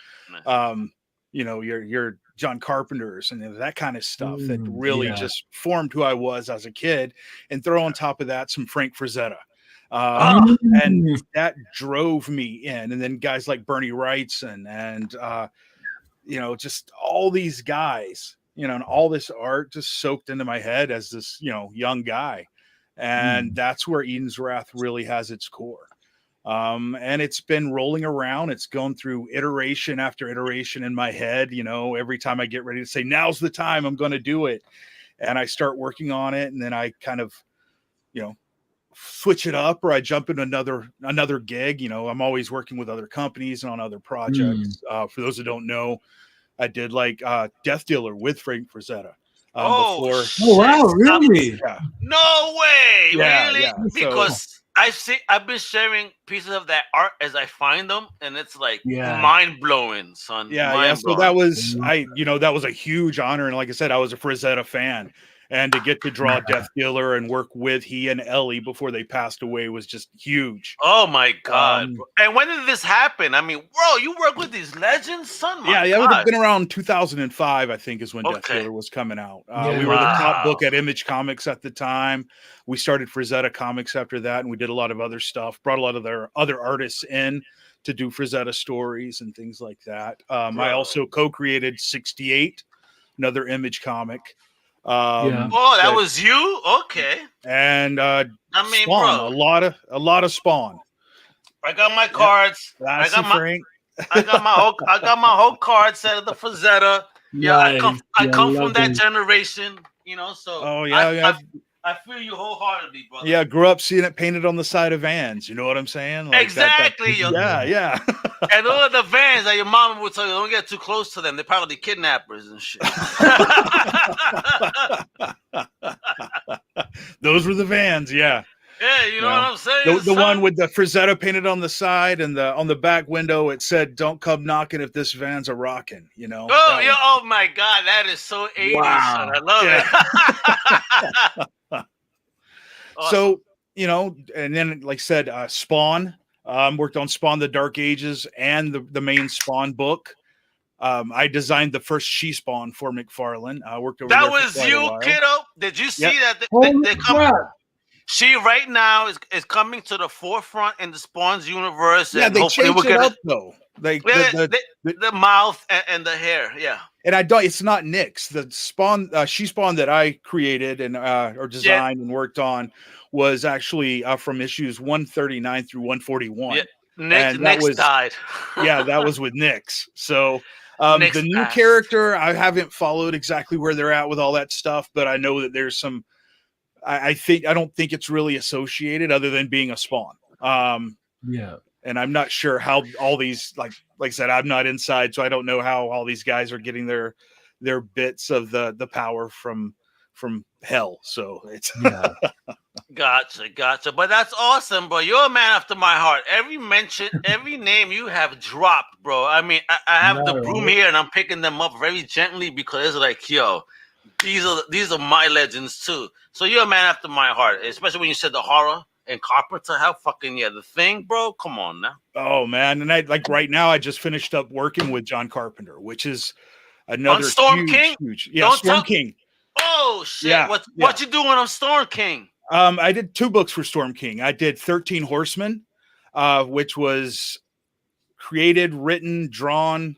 your John Carpenter's and that kind of stuff that really just formed who I was as a kid, and throw on top of that some Frank Frazetta. And that drove me in. And then guys like Bernie Wrightson and just all these guys, and all this art just soaked into my head as this, young guy. And that's where Eden's Wrath really has its core. And it's been rolling around. It's gone through iteration after iteration in my head. Every time I get ready to say, now's the time, I'm going to do it. And I start working on it. And then I kind of, switch it up, or I jump in another gig. I'm always working with other companies and on other projects. For those who don't know, I did like Death Dealer with Frank Frazetta. Wow, really? Yeah. No way. Really? Yeah. Because I've been sharing pieces of that art as I find them, and it's like mind blowing, son. Yeah. So that was that was a huge honor, and like I said, I was a Frazetta fan, and to get to draw Death Dealer and work with he and Ellie before they passed away was just huge. Oh my God! And when did this happen? Bro, you work with these legends, son. It would have been around 2005, I think, is when Death Dealer was coming out. We were the top book at Image Comics at the time. We started Frazetta Comics after that, and we did a lot of other stuff. Brought a lot of their other artists in to do Frazetta stories and things like that. I also co-created 68, another Image comic. That was you? Okay. And Spawn, bro, a lot of Spawn. I got my cards. I got my whole card set of the Frazetta. I come from that generation, so I feel you wholeheartedly, brother. Yeah, grew up seeing it painted on the side of vans. You know what I'm saying? Like exactly. Yeah. And all of the vans that your mama would tell you, don't get too close to them. They're probably kidnappers and shit. Those were the vans, yeah. Yeah, you know what I'm saying? The one with the Frazetta painted on the side, and on the back window it said, "Don't come knocking if this van's a rockin'." Oh my God, that is so 80s. Wow. I love it. So, and then like I said, Spawn, worked on Spawn the Dark Ages and the main Spawn book. I designed the first She-Spawn for McFarlane. I worked over that there was you, kiddo. Did you see that? They She right now is coming to the forefront in the Spawn's universe. Yeah, they changed it up though. The mouth and the hair, yeah. And it's not Nick's. The Spawn, She-Spawn that I created and or designed and worked on was actually from issues 139 through 141. Yeah. Nick's died. Yeah, that was with Nick's. So the new character, I haven't followed exactly where they're at with all that stuff, but I know that there's some. I don't think it's really associated other than being a Spawn. And I'm not sure how all these, like I said, I'm not inside, so I don't know how all these guys are getting their bits of the power from hell. So it's Gotcha. But that's awesome, bro. You're a man after my heart. Every mention, every name you have dropped, bro. I have the broom here and I'm picking them up very gently because it's like, yo, these are my legends too. So you're a man after my heart, especially when you said the horror and Carpenter. How fucking The Thing, bro. Come on now. Oh man, and right now I just finished up working with John Carpenter, which is another Storm King. Huge. Yeah, Storm King. Oh Oh shit! Yeah, What you doing on Storm King? I did 2 books for Storm King. I did 13 Horsemen, which was created, written, drawn,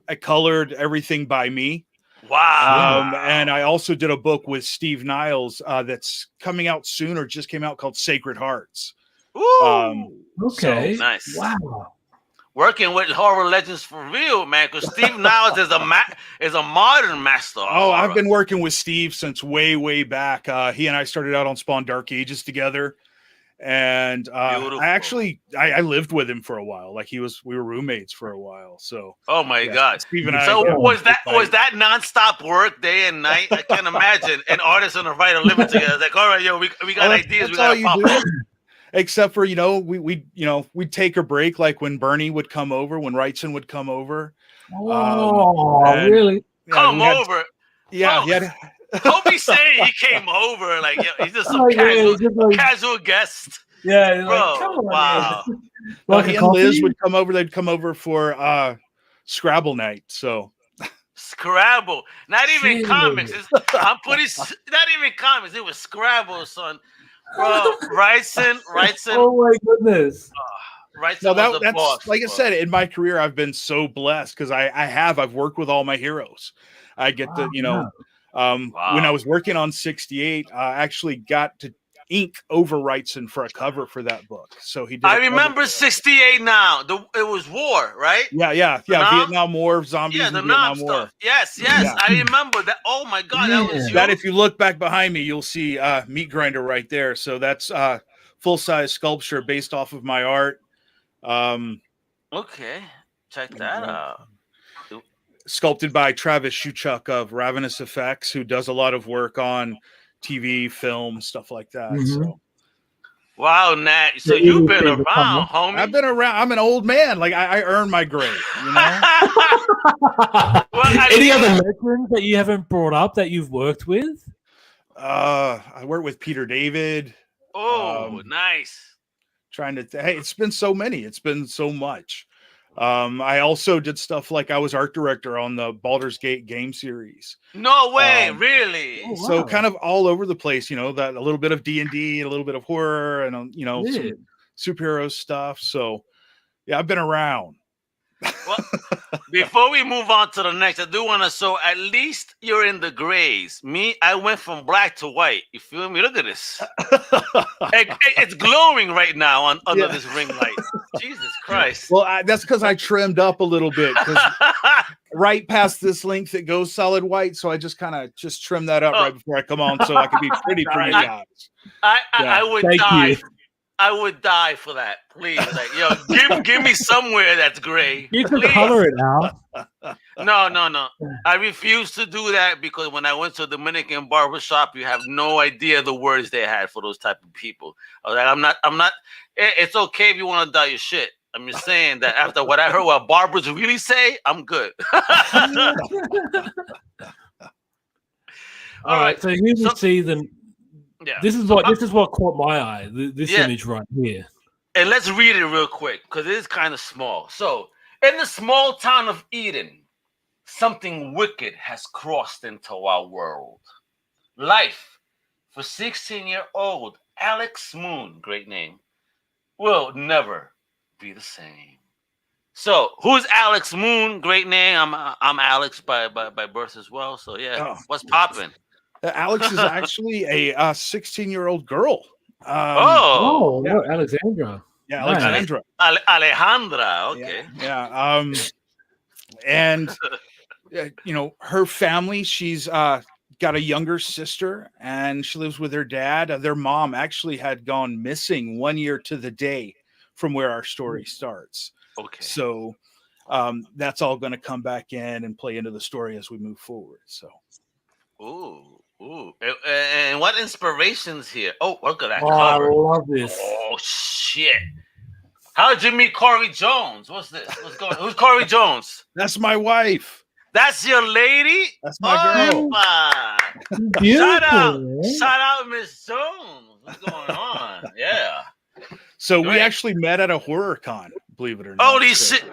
I colored everything by me. Wow. And I also did a book with Steve Niles that's coming out soon or just came out called Sacred Hearts. Okay. So, nice. Wow. Working with horror legends for real, man. Because Steve Niles is a modern master. Oh, I've been working with Steve since way back. He and I started out on Spawn Dark Ages together, and I lived with him for a while. Like we were roommates for a while. So oh my god, Steve and I. So was that nonstop work day and night? I can't imagine an artist and a writer living together. It's like, all right, yo, we got ideas. We got to pop up. Except for we'd take a break, like when Bernie would come over, when Wrightson would come over. Really? Come over? Yeah, Don't be saying he came over like he's just some casual guest. Yeah, bro. Like, come on, wow. Like he and Liz would come over. They'd come over for Scrabble night. So Scrabble, not even comics. I'm pretty not even comics. It was Scrabble, son. Bro, Wrightson. Oh my goodness. Wrightson was the boss. Like I said, in my career, I've been so blessed because I've worked with all my heroes. I get to, when I was working on 68, I actually got to ink over Wrightson for a cover for that book. So he did. I remember 68 now. It was war, right? Yeah. Vietnam War, zombies, the Vietnam War. Stuff. Yes. Yeah. I remember that. Oh my god, that was you. That if you look back behind me, you'll see Meat Grinder right there. So that's full-size sculpture based off of my art. Okay, check that out. Sculpted by Travis Shuchuk of Ravenous Effects, who does a lot of work on TV, film, stuff like that. So. Wow, Nat. So you've been around, homie. I've been around. I'm an old man. Like I earned my grave. Any other legends that you haven't brought up that you've worked with? I worked with Peter David. Oh, nice. Trying to hey, it's been so many. It's been so much. I also did stuff like I was art director on the Baldur's Gate game series. No way, really? Oh, wow. So kind of all over the place, that a little bit of D&D, a little bit of horror, and some superhero stuff. So yeah, I've been around. Well, before we move on to the next, I do want to. So at least you're in the grays. Me, I went from black to white. You feel me? Look at this. It's glowing right now under this ring light. Jesus Christ. Well, that's because I trimmed up a little bit. Right past this length, it goes solid white. So I just kind of trim that up right before I come on, so I can be pretty for you guys. I would die. I would die for that. Please, give me somewhere that's gray. You can color it out. No. I refuse to do that because when I went to a Dominican barbershop, you have no idea the words they had for those type of people. I was like, I'm not. It's okay if you want to dye your shit. I'm just saying that after what I heard what barbers really say, I'm good. All right. So here we see them. Yeah. This is what caught my eye. This image right here. And let's read it real quick because it is kind of small. So, in the small town of Eden, something wicked has crossed into our world. Life for 16-year-old Alex Moon, great name, will never be the same. So, who's Alex Moon? Great name. I'm Alex by birth as well. So yeah, what's popping? Alex is actually a 16-year-old girl. Alexandra. Yeah, Alexandra. Alejandra. Okay. Yeah. And her family. She's got a younger sister, and she lives with her dad. Their mom actually had gone missing 1 year to the day from where our story starts. Okay. So that's all going to come back in and play into the story as we move forward. So. Ooh. And what inspirations here? Oh, look at that cover. I love this. Oh, shit. How'd you meet Corey Jones? What's this? What's going on? Who's Corey Jones? That's my wife. That's your lady? That's my girl. Shout out, Miss Jones. What's going on? Yeah. So we actually met at a horror con, believe it or not. Holy shit.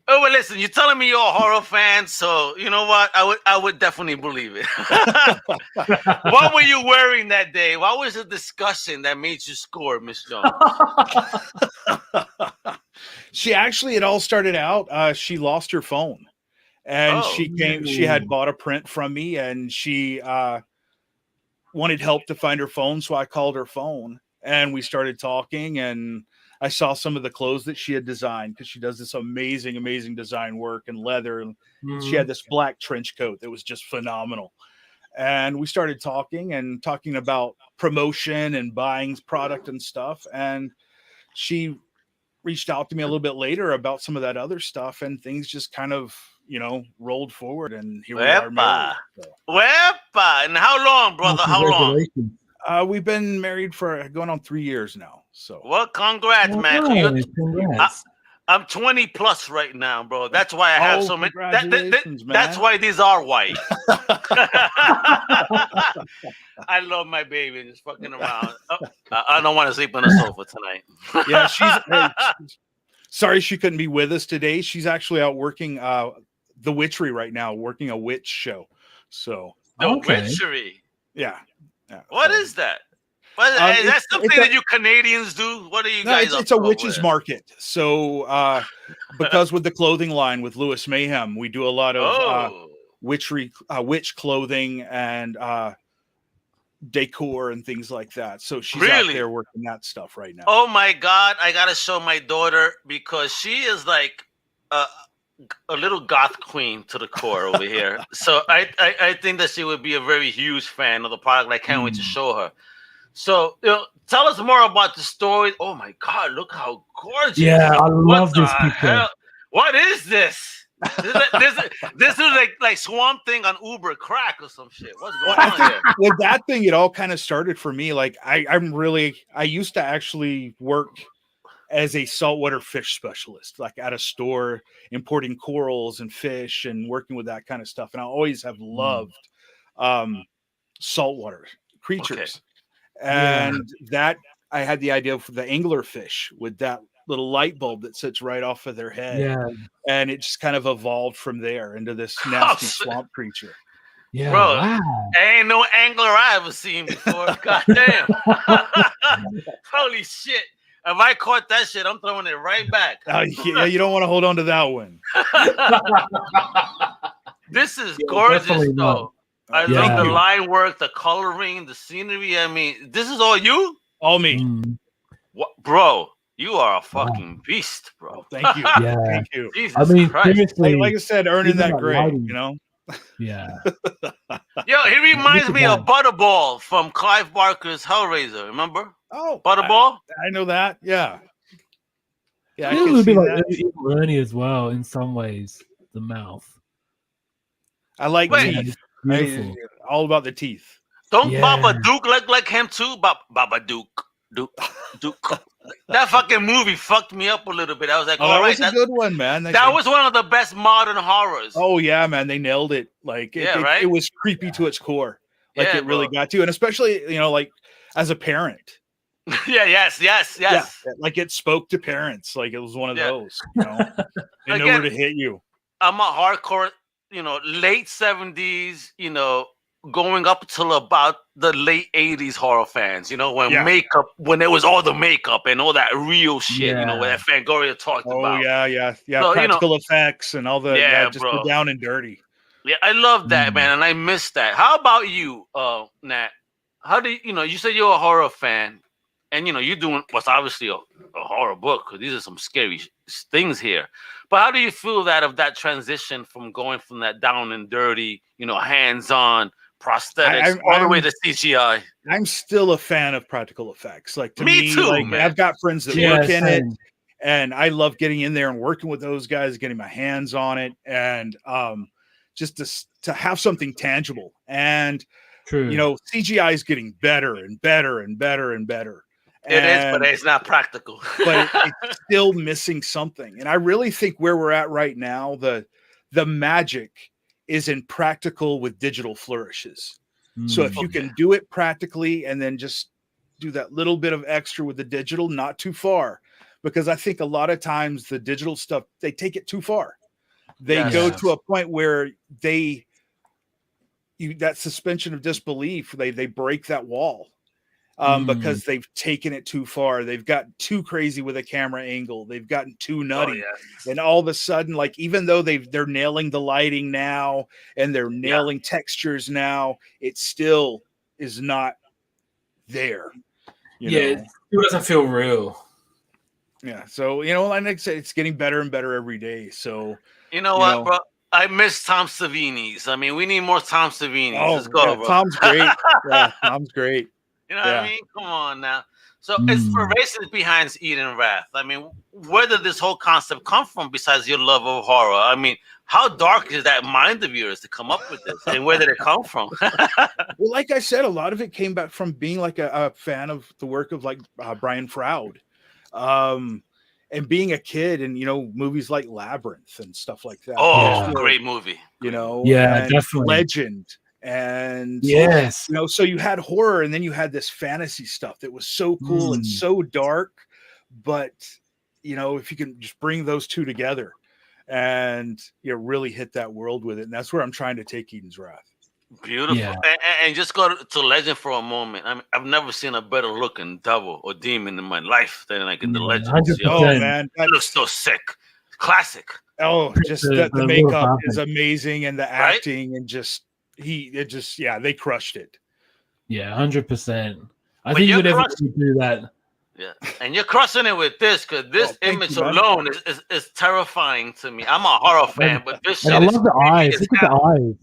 Oh, well, listen, you're telling me you're a horror fan, so you know what? I would definitely believe it. What were you wearing that day? What was the discussion that made you score, Miss Jones? It all started out, she lost her phone. And she had bought a print from me, and she wanted help to find her phone. So I called her phone, and we started talking, and I saw some of the clothes that she had designed, because she does this amazing, amazing design work in leather. And she had this black trench coat that was just phenomenal. And we started talking about promotion and buying product and stuff. And she reached out to me a little bit later about some of that other stuff, and things just kind of, rolled forward, and here we are married. So. WEPA! And how long, brother? How long? We've been married for going on 3 years now. So, well, congrats, man. Congrats. I'm 20 plus right now, bro. That's why I have so many. That's why these are white. I love my baby just fucking around. I don't want to sleep on the sofa tonight. Yeah, she's sorry she couldn't be with us today. She's actually out working the witchery right now, working a witch show. So the witchery. Yeah. What is that? Is that something that you Canadians do? What are you guys? It's a witch's market. So because with the clothing line with Louis Mayhem, we do a lot of witchery, witch clothing and decor and things like that. So she's out there working that stuff right now. Oh my God, I gotta show my daughter, because she is like a little goth queen to the core over here. So I think that she would be a very huge fan of the product. I can't wait to show her. So tell us more about the story. Oh my God, look how gorgeous! Yeah, I love this picture. What is this? This is like Swamp Thing on Uber crack or some shit. What's going on here? With that thing, it all kind of started for me. Like I used to actually work as a saltwater fish specialist, like at a store, importing corals and fish and working with that kind of stuff. And I always have loved saltwater creatures. Okay. And that I had the idea for the anglerfish with that little light bulb that sits right off of their head. Yeah. And it just kind of evolved from there into this nasty swamp creature. Yeah. Bro, wow. Ain't no angler I ever seen before. God damn. Holy shit. If I caught that shit, I'm throwing it right back. Yeah, you don't want to hold on to that one. This is gorgeous, though. I love the line work, the coloring, the scenery. I mean, this is all you? All me. What, bro, you are a fucking beast, bro. Thank you. Yeah. Thank you. Jesus I mean, Christ. seriously, Like I said, earning that grade, Yeah. Yo, he reminds me of Butterball from Clive Barker's Hellraiser. Remember? Oh, Butterball? I know that. Yeah. Yeah, I can see that. Ernie as well, in some ways, the mouth. I like teeth. Beautiful. All about the teeth. Don't Baba Duke look like him too? Baba Duke. That fucking movie fucked me up a little bit. I was like, that was a good one, man. That was one of the best modern horrors. Oh yeah, man, they nailed it. Like, it was creepy to its core. Like, it really got to, and especially like as a parent. Yes. Yeah, like it spoke to parents. Like it was one of those. They know where to hit you. I'm a hardcore, late 70s, going up till about the late 80s horror fans, when makeup, when it was all the makeup and all that real shit, where that Fangoria talked about. Oh, yeah. So, practical effects and all the, just bro. go down and dirty. Yeah, I love that, man, and I miss that. How about you, Nat? How do you said you're a horror fan, and, you're doing what's obviously a horror book, because these are some scary things here. But how do you feel of that transition from going from that down and dirty, hands-on, prosthetics, all the way to CGI? I'm still a fan of practical effects. Like, to me too, like, man. I've got friends that work in it, and I love getting in there and working with those guys, getting my hands on it, and just to have something tangible. And CGI is getting better and better and better and better. It is, but it's not practical. But it's still missing something. And I really think where we're at right now, the magic is in practical with digital flourishes. So if you can do it practically and then just do that little bit of extra with the digital, not too far, because I think a lot of times the digital stuff, they take it too far. They Yes. go to a point where that suspension of disbelief, they break that wall. Because they've taken it too far. They've gotten too crazy with a camera angle. They've gotten too nutty. yes. And all of a sudden, like, even though they're nailing the lighting now and they're nailing textures now, it still is not there. You know? It doesn't feel real. Yeah. So, you know, like I said, it's getting better and better every day. So, You know what, bro? I miss Tom Savini's. I mean, we need more Tom Savini's. Let's go, bro. Tom's great. Yeah, Tom's great. You know what I mean? Come on now. So inspirations behind Eden Wrath. I mean, where did this whole concept come from besides your love of horror? I mean, how dark is that mind of yours to come up with this? And where did it come from? Well, like I said, a lot of it came back from being like a fan of the work of like Brian Froud. And being a kid and, you know, movies like Labyrinth and stuff like that. Oh, great movie. You know, yeah, and definitely. Legend. And yes, you know, so you had horror and then you had this fantasy stuff that was so cool and so dark. But, you know, if you can just bring those two together and, you know, really hit that world with it. And that's where I'm trying to take Eden's Wrath. Beautiful. Yeah. And just go to Legend for a moment. I mean, I've never seen a better looking devil or demon in my life than like in the Legends. Oh, man. It looks so sick. Classic. Oh, just the makeup is amazing and the acting and just, they crushed it. Yeah, 100%. I think you would ever do that. Yeah, and you're crushing it with this because this image alone is terrifying to me. I'm a horror fan, but this shit I love the eyes. Look at the eyes.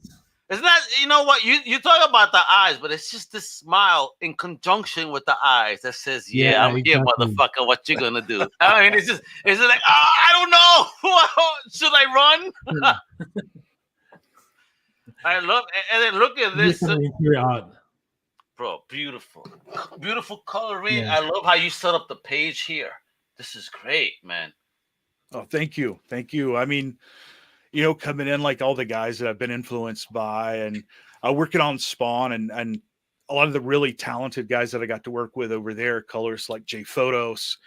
It's not, you know what, you talk about the eyes, but it's just this smile in conjunction with the eyes that says, "Yeah, I'm here, motherfucker. What you gonna do?" I mean, it's like, I don't know. Should I run? I love, and then look at this, bro. Beautiful coloring. Yeah. I love how you set up the page here. This is great, man. Oh, thank you. I mean, you know, coming in like all the guys that I've been influenced by, and working on Spawn, and a lot of the really talented guys that I got to work with over there, colors like Jay Photos,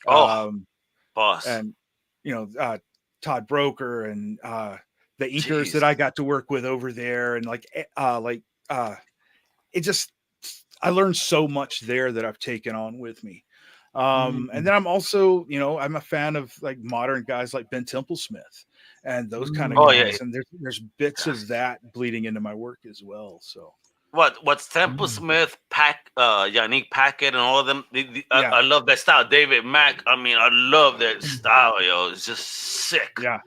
boss, and you know, Todd Broker, and the inkers that I got to work with over there, and it just, I learned so much there that I've taken on with me. And then I'm also, you know, I'm a fan of like modern guys like Ben Templesmith and those kind of guys. And there's bits of that bleeding into my work as well. So what's Templesmith, Yannick Paquette, and all of them. I love that style. David Mack. I mean, I love that style, yo. It's just sick. Yeah.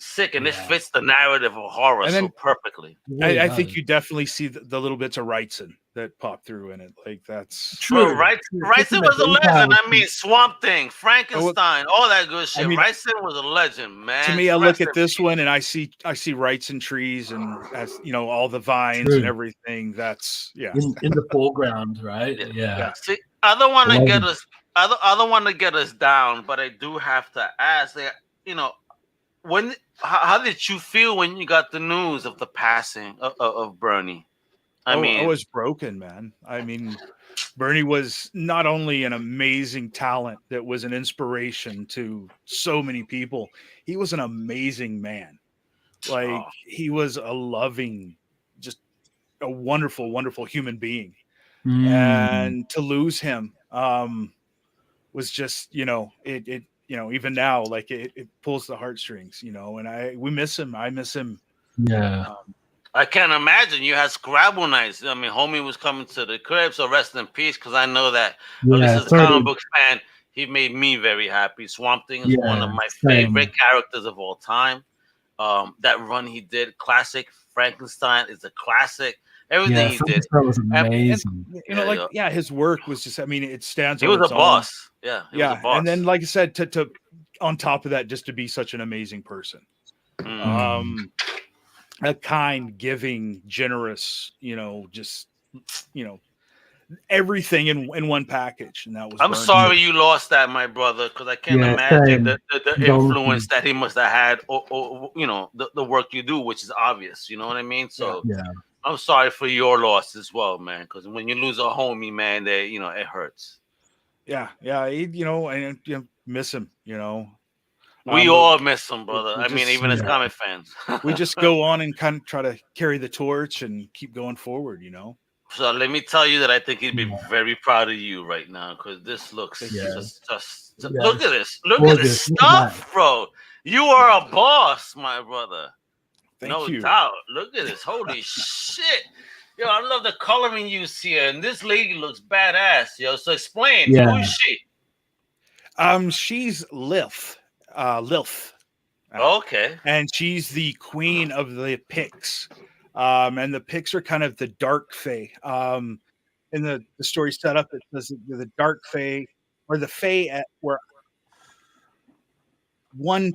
Sick, and this fits the narrative of horror so perfectly. I think you definitely see the little bits of Wrightson that pop through in it. Like, that's true. Wrightson was a legend. I mean, Swamp Thing, Frankenstein, all that good shit. I mean, Wrightson was a legend, man. To me, I look at this one and I see Wrightson trees and, as you know, all the vines and everything. That's in the foreground, right? Yeah. See, I don't want to get us. I don't want to get us down, but I do have to ask. You know, how did you feel when you got the news of the passing of Bernie? I mean, I was broken, man. I mean, Bernie was not only an amazing talent that was an inspiration to so many people, he was an amazing man. Like, he was a loving, just a wonderful, wonderful human being. And to lose him was just, you know, it you know, even now, like it pulls the heartstrings, you know, and we miss him. I miss him. Yeah. I can't imagine you had Scrabble nights. I mean, homie was coming to the crib, so rest in peace. Because I know that, at least as a comic book fan, he made me very happy. Swamp Thing is one of my favorite characters of all time. That run he did, classic. Frankenstein is a classic. Everything he did was amazing. And, you know, his work was just, I mean, it stands. He was a boss. Yeah, he was a boss. And then, like I said, to on top of that, just to be such an amazing person. A kind, giving, generous, you know, just, you know, everything in one package. And that was. I'm sorry you lost that, my brother, because I can't imagine the influence that he must have had, or you know, the work you do, which is obvious. You know what I mean? So I'm sorry for your loss as well, man. Because when you lose a homie, man, you know, it hurts. Yeah, you know, and you know, miss him. You know, we all miss him, brother. I mean, just- even as comic fans. we just go on and kind of try to carry the torch and keep going forward. You know. So let me tell you that I think he'd be very proud of you right now, because this looks just look at this. Look at this stuff, bro. You are a boss, my brother. Thank you. Doubt. Look at this. Holy shit. Yo, I love the coloring use here. And this lady looks badass, yo. So explain. Who is she? She's Lilith. Lilith. Okay. And she's the queen of the Picts. And the Picts are kind of the dark fae. In the story setup, it says the dark fae, or the fae were one.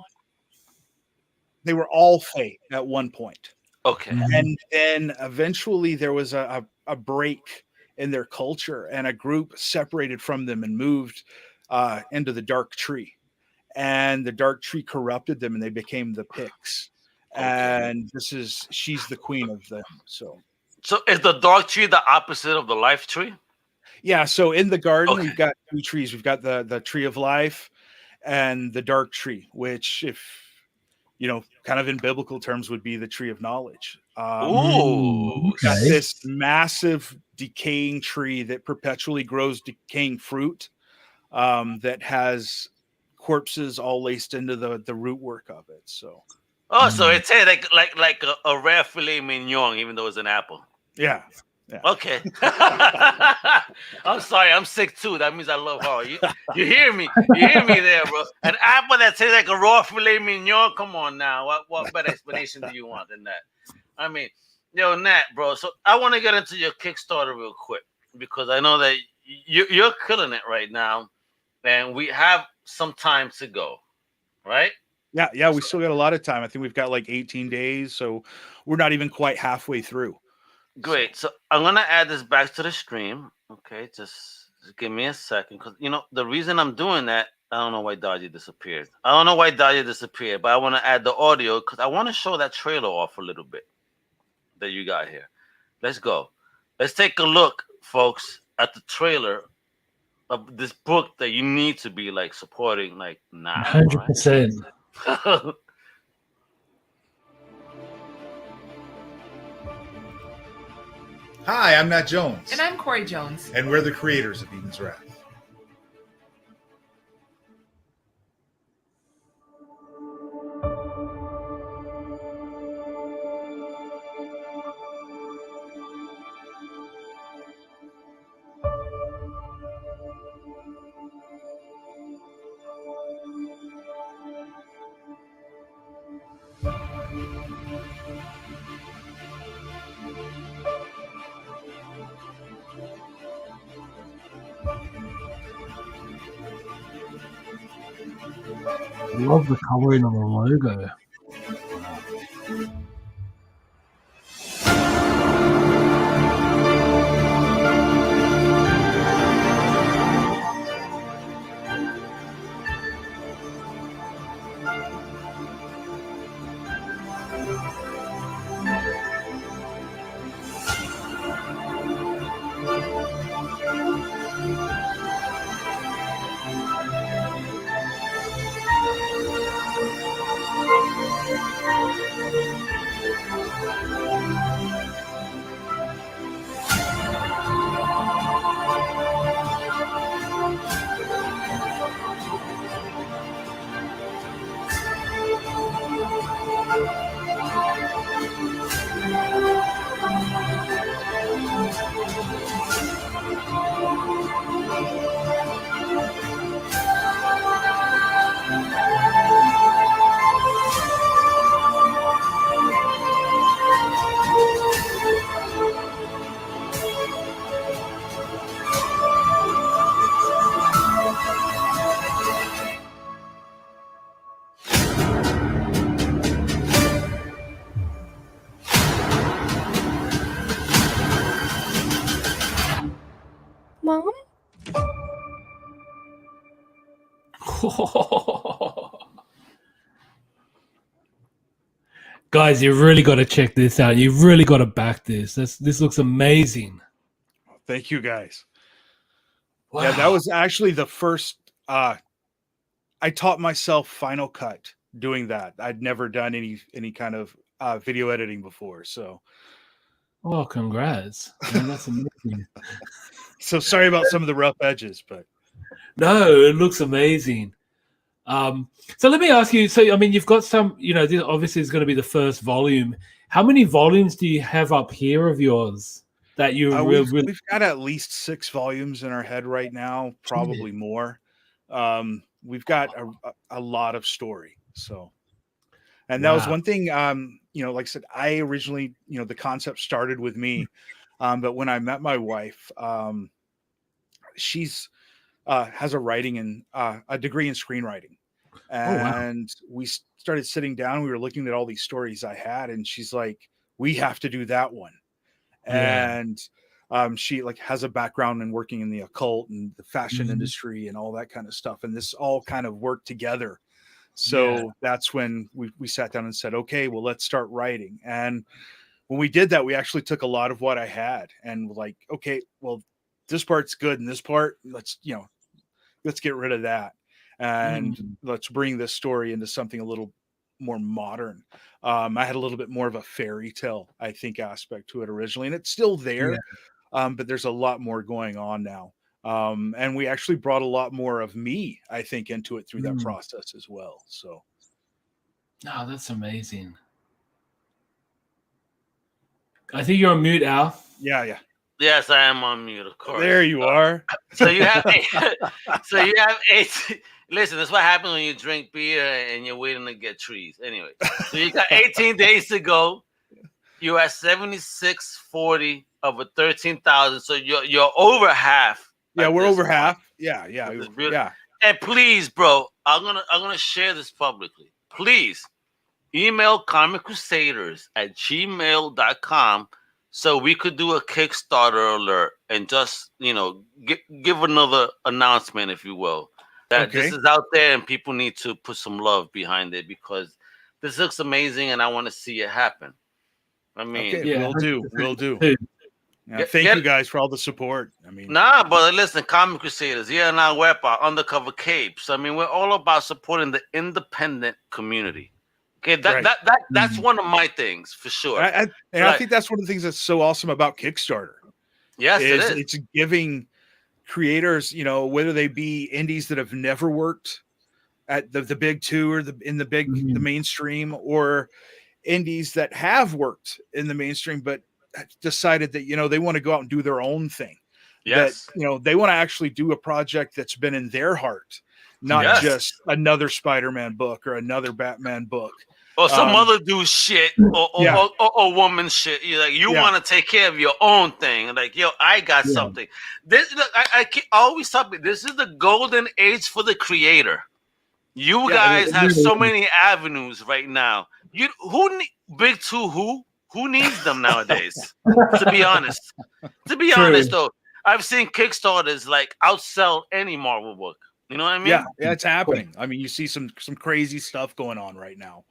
They were all fae at one point. Okay. And then eventually there was a break in their culture, and a group separated from them and moved into the dark tree. And the dark tree corrupted them, and they became the Picts. And she's the queen of them. So is the dark tree the opposite of the life tree? Yeah. So in the garden, we've got two trees. We've got the tree of life and the dark tree, which, if you know, kind of in biblical terms, would be the tree of knowledge. Got this massive decaying tree that perpetually grows decaying fruit, that has corpses all laced into the root work of it. So. Oh, so it's like a rare filet mignon, even though it's an apple. Yeah. Okay. I'm sorry, I'm sick too. That means I love horror. You hear me? You hear me there, bro? An apple that tastes like a raw filet mignon. Come on now. What better explanation do you want than that? I mean, yo, Nat, bro. So I want to get into your Kickstarter real quick, because I know that you're killing it right now, and we have some time to go, right? Yeah, we still got a lot of time. I think we've got like 18 days, so we're not even quite halfway through. Great. So I'm gonna add this back to the stream. Okay, just give me a second, because you know the reason I'm doing that. I don't know why Dodgy disappeared. But I want to add the audio because I want to show that trailer off a little bit that you got here. Let's go. Let's take a look, folks, at the trailer of this book that you need to be like supporting like now. 100%. Right? Hi, I'm Nat Jones. And I'm Corey Jones. And we're the creators of Eden's Wrath. I love the coloring on the logo. Mom? Guys, you've really got to check this out. You've really got to back this. This looks amazing. Thank you, guys. Wow. Yeah, that was actually the first I taught myself Final Cut doing that. I'd never done any kind of video editing before, so. Oh, congrats! Man, that's amazing. So sorry about some of the rough edges, but no, it looks amazing. So let me ask you. So I mean, you've got some. This obviously is going to be the first volume. How many volumes do you have up here of yours that you we've got at least 6 volumes in our head right now, probably more. We've got a lot of story. So, and that was one thing. Like I said, I originally, the concept started with me, but when I met my wife, she's has a writing and a degree in screenwriting, and we started sitting down. We were looking at all these stories I had, and she's like, "We have to do that one." And she has a background in working in the occult and the fashion industry and all that kind of stuff, and this all kind of worked together. So that's when we sat down and said, okay, well, let's start writing. And when we did that, we actually took a lot of what I had and like, okay, well, this part's good, and this part, let's get rid of that, and let's bring this story into something a little more modern. I had a little bit more of a fairy tale, I think, aspect to it originally, and it's still there, but there's a lot more going on now. And we actually brought a lot more of me, I think, into it through that process as well. So, oh, that's amazing. I think you're on mute, Al. Yeah. Yes, I am on mute, of course. There you are. So you have eight. Listen, that's what happens when you drink beer and you're waiting to get trees. Anyway, so you got 18 days to go. You're at 7640 of a 13,000. So you're over half. Yeah, we're over half. Yeah. And please, bro, I'm gonna share this publicly. Please email comiccrusaders@gmail.com so we could do a Kickstarter alert and just give another announcement, if you will, that this is out there and people need to put some love behind it because this looks amazing and I want to see it happen. I mean, we'll do. Yeah, thank you guys for all the support. I mean, but listen, Comic Crusaders, NAt WEPA, Undercover Capes. I mean, we're all about supporting the independent community. Okay, that's one of my things for sure. I think that's one of the things that's so awesome about Kickstarter. Yes, it is. It's giving creators, whether they be indies that have never worked at the big two or the mainstream, or indies that have worked in the mainstream but decided that they want to go out and do their own thing. Yes. That they want to actually do a project that's been in their heart, not just another Spider-Man book or another Batman book. Or some other dude shit or woman shit. You want to take care of your own thing. Like, I got something. This, I always tell people, this is the golden age for the creator. You guys have so many avenues right now. Big two who needs them nowadays? To be honest. Though, I've seen Kickstarters outsell any Marvel book. You know what I mean? Yeah, it's happening. I mean, you see some crazy stuff going on right now.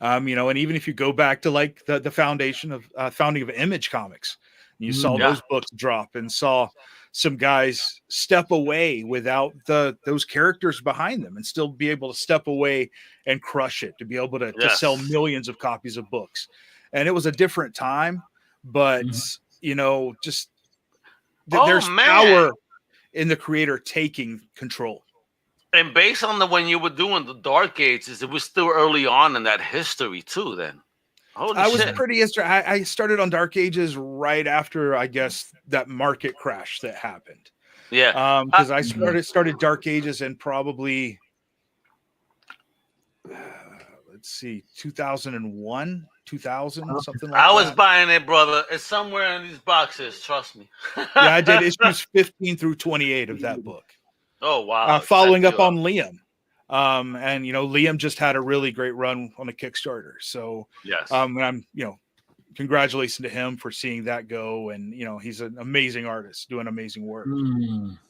And even if you go back to the founding of Image Comics, you saw those books drop and saw some guys step away without those characters behind them and still be able to step away and crush it, to be able to sell millions of copies of books. And it was a different time, but there's power in the creator taking control. And based on when you were doing the Dark Ages, it was still early on in that history too. Then, I was pretty. I started on Dark Ages right after, I guess, that market crash that happened. Yeah, because I started Dark Ages in probably 2001. 2000, something like that. I was buying it, brother. It's somewhere in these boxes. Trust me. I did issues 15 through 28 of that book. Oh, wow. Following up on Liam. And, Liam just had a really great run on a Kickstarter. So, yes. And I'm, congratulations to him for seeing that go. And, he's an amazing artist doing amazing work.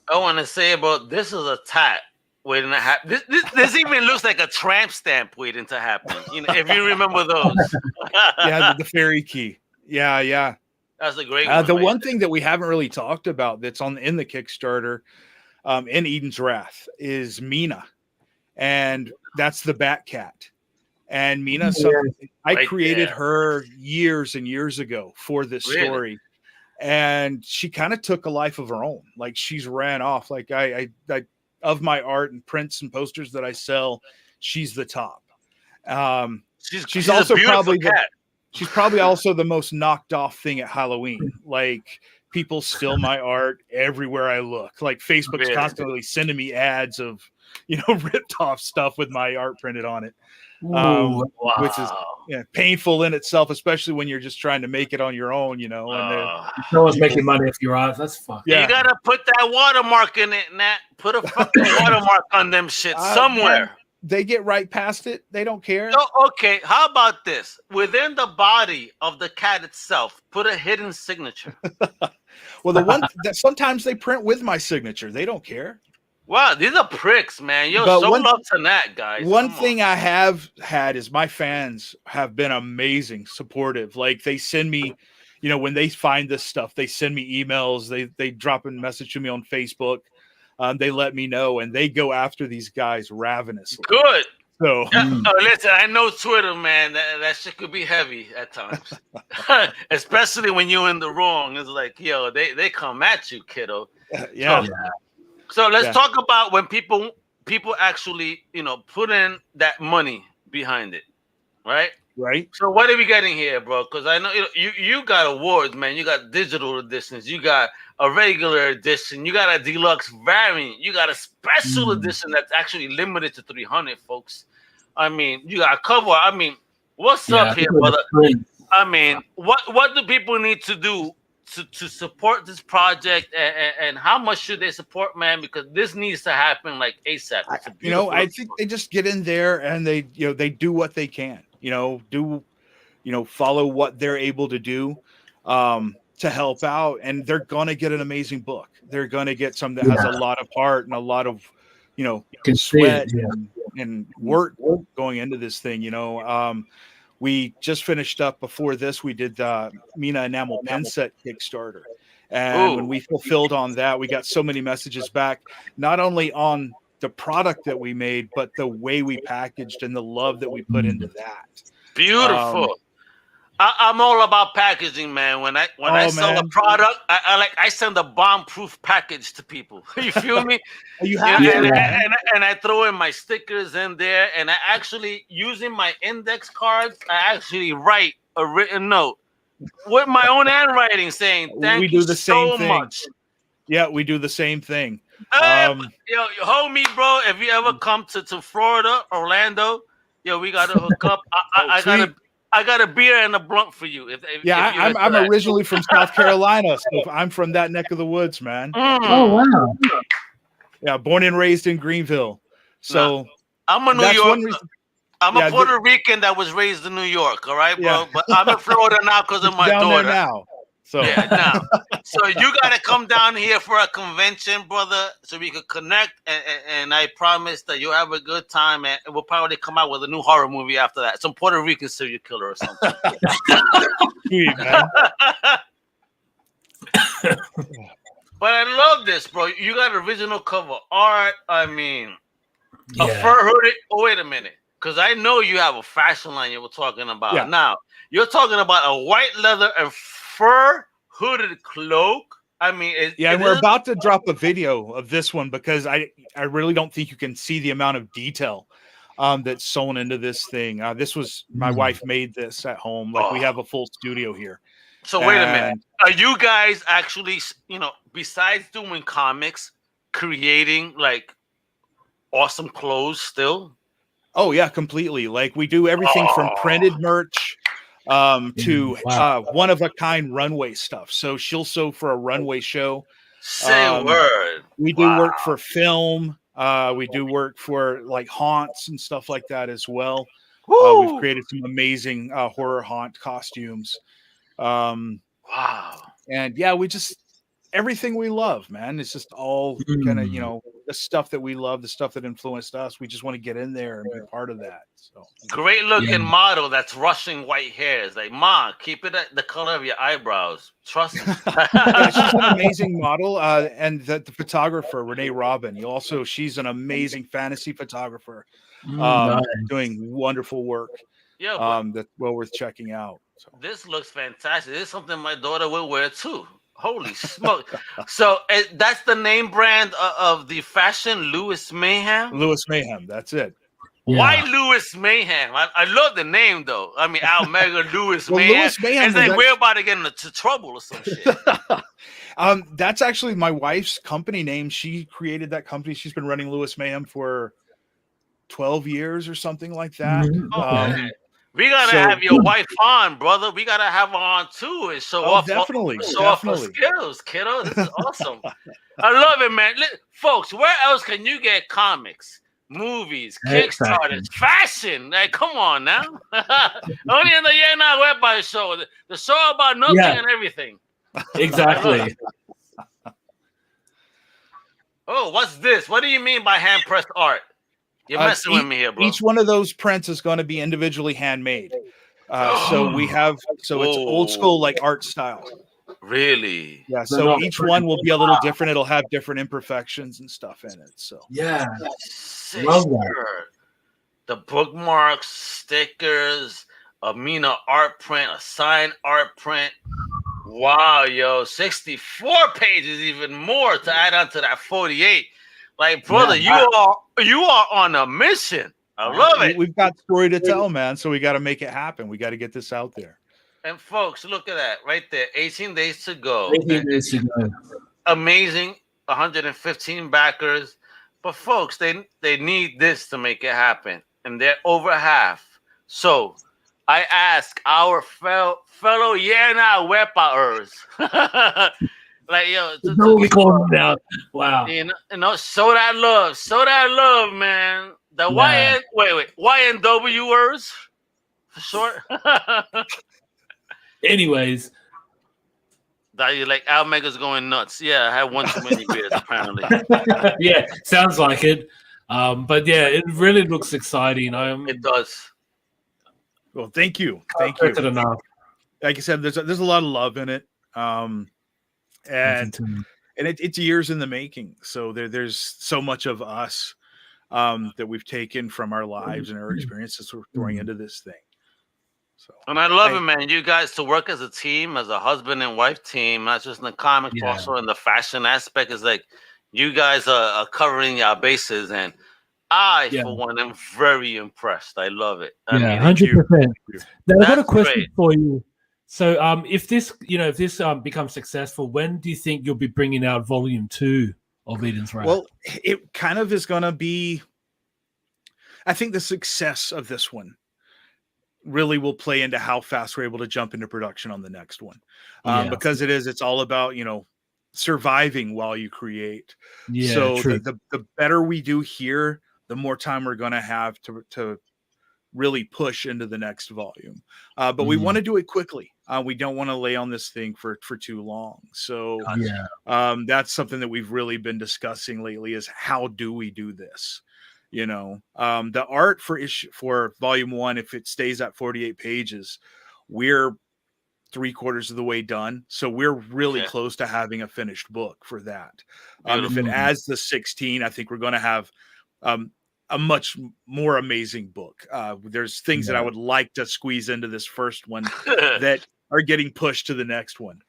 I want to say about this is a tat waiting to happen. This even looks like a tramp stamp waiting to happen. If you remember those. The fairy key. Yeah. That's a great one. The one thing that we haven't really talked about that's in the Kickstarter, in Eden's Wrath, is Mina. and that's the Batcat. And Mina, I Right created there. her years and years ago for this Really? story, and she kind of took a life of her own. Like she's ran off. Like I of my art and prints and posters that I sell, she's the top. She's also a beautiful probably cat. she's probably also the most knocked off thing at Halloween. Like people steal my art everywhere I look. Like Facebook's Really? constantly sending me ads of, ripped off stuff with my art printed on it. Which is painful in itself, especially when you're just trying to make it on your own, and no one's making money if you're out. That's fucked. You gotta put that watermark in it, Nat. Put a fucking watermark on them shit somewhere. Man, they get right past it. They don't care. So, okay, how about this? Within the body of the cat itself, put a hidden signature. Well, the one that sometimes they print with my signature, they don't care. Wow, these are pricks, man. Yo, But so one- love to Nat, guys. One Come thing I have had is my fans have been amazing, supportive. Like they send me, when they find this stuff, they send me emails. They drop a message to me on Facebook. They let me know, and they go after these guys ravenously. Good. So listen, I know Twitter, man. That shit could be heavy at times, especially when you're in the wrong. It's like, yo, they come at you, kiddo. Yeah. So let's talk about when people actually, put in that money behind it, right? Right. So what are we getting here, bro? Because I know you got awards, man. You got digital editions. You got a regular edition. You got a deluxe variant. You got a special edition that's actually limited to 300, folks. I mean, you got a cover. I mean, what's up here, brother? I mean, what do people need to do to support this project, and how much should they support, man? Because this needs to happen like ASAP. I think they just get in there and they do what they can. Follow what they're able to do to help out, and they're gonna get an amazing book. They're gonna get something that has a lot of heart and a lot of sweat and work going into this thing. We just finished up before this. We did the Mina Enamel pen set Kickstarter. And when we fulfilled on that, we got so many messages back, not only on the product that we made, but the way we packaged and the love that we put into that. Beautiful. I'm all about packaging, man. When I sell a product, I send a bomb-proof package to people. You feel me? You have and I throw in my stickers in there, and I actually, using my index cards, I actually write a written note with my own handwriting saying thank you so much. Yeah, we do the same thing. Yo, homie, bro, if you ever come to Florida, Orlando, yo, we gotta hook up. I got a beer and a blunt for you. I'm originally from South Carolina, so I'm from that neck of the woods, man. Oh wow! Yeah, born and raised in Greenville. So I'm a New York. I'm a Puerto Rican that was raised in New York. All right, bro. Yeah. But I'm in Florida now because of my down daughter. there now. So now. So you gotta come down here for a convention, brother, so we could connect. And I promise that you'll have a good time. And we'll probably come out with a new horror movie after that, some Puerto Rican serial killer or something. Sweet, man. But I love this, bro. You got original cover art. I mean, a fur hooded. Oh, wait a minute, because I know you have a fashion line you were talking about. Yeah. Now you're talking about a white leather and fur hooded cloak. I mean, and we're about to drop a video of this one because I really don't think you can see the amount of detail that's sewn into this thing. This was my wife made this at home. Like we have a full studio here. So wait a minute. Are you guys actually, besides doing comics, creating like awesome clothes still? Oh yeah, completely. Like we do everything from printed merch to one of a kind runway stuff. So she'll sew for a runway show. Say word. We do work for film. We do work for like haunts and stuff like that as well. We've created some amazing horror haunt costumes. Wow. And yeah, we just everything we love, man. It's just all kind of the stuff that we love, the stuff that influenced us. We just want to get in there and be part of that. So great looking model that's rushing white hair. It's like, Ma, keep it at the color of your eyebrows. Trust me. Yeah, she's an amazing model. And the photographer, Renee Robin, she's an amazing fantasy photographer. Nice. Doing wonderful work. Yeah, that's well worth checking out. So. This looks fantastic. This is something my daughter will wear too. Holy smoke! So that's the name brand of the fashion, Louis Mayhem. Louis Mayhem. That's it. Yeah. Why Louis Mayhem? I love the name though. I mean, Almega Louis Mayhem. Louis Mayhem. It's like we're about to get into trouble or some shit. That's actually my wife's company name. She created that company. She's been running Louis Mayhem for 12 years or something like that. Okay. We gotta have your wife on, brother. We gotta have her on too and show off her skills, kiddo. This is awesome. I love it, man. Folks, where else can you get comics, movies, Kickstarters, fashion? Like, come on now. Only in the NAt WEPA show. The show about nothing and everything. Exactly. Oh, what's this? What do you mean by hand pressed art? You're messing with me here, bro. Each one of those prints is going to be individually handmade. So it's old school like art style. Really? Yeah. So each one will be a little different. It'll have different imperfections and stuff in it. So yeah, love that. The bookmarks, stickers, a Mina art print, a signed art print. Wow, yo, 64 pages, even more to add on to that 48. Like, brother, you are on a mission. I love it. We've got story to tell, man. So we got to make it happen. We got to get this out there. And folks, look at that right there. 18 days to go. 18 days to go. Amazing. 115 backers. But folks, they need this to make it happen. And they're over half. So I ask our fellow NAt WEPAers. Like, yo, we call them now. Wow. You know, show that love, man. The YNWers for short. Anyways, that you like Almega's going nuts. Yeah, I had one too many beers apparently. Yeah, sounds like it. But yeah, it really looks exciting. It does. Well, thank you. Like I said, there's a lot of love in it. And it's years in the making. So there's so much of us that we've taken from our lives and our experiences we're throwing into this thing. So, and I love it, man. You guys to work as a team, as a husband and wife team, not just in the comics, but also in the fashion aspect. Is like you guys are covering your bases, and I, for one, am very impressed. I love it. 100%. Now, I've got a question for you. So, if this becomes successful, when do you think you'll be bringing out Volume 2 of Eden's Wrath? Well, it kind of is going to be. I think the success of this one really will play into how fast we're able to jump into production on the next one, because it's all about surviving while you create. Yeah, so true. the better we do here, the more time we're going to have to really push into the next volume. But we want to do it quickly. We don't want to lay on this thing for too long. So that's something that we've really been discussing lately is how do we do this? The art for volume 1, if it stays at 48 pages, we're 3/4 of the way done. So we're really close to having a finished book for that. If it adds the 16, I think we're going to have a much more amazing book. There's things that I would like to squeeze into this first one that are getting pushed to the next one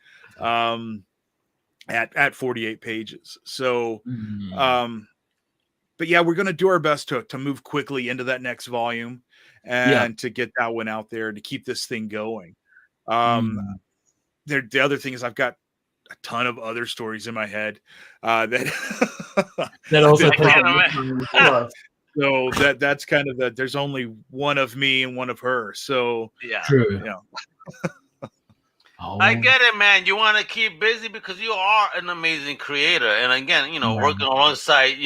at 48 pages. So, but yeah, we're going to do our best to move quickly into that next volume and to get that one out there to keep this thing going. The other thing is I've got a ton of other stories in my head that also so that's kind of there's only one of me and one of her. So true. I get it, man. You want to keep busy because you are an amazing creator, and again, working alongside,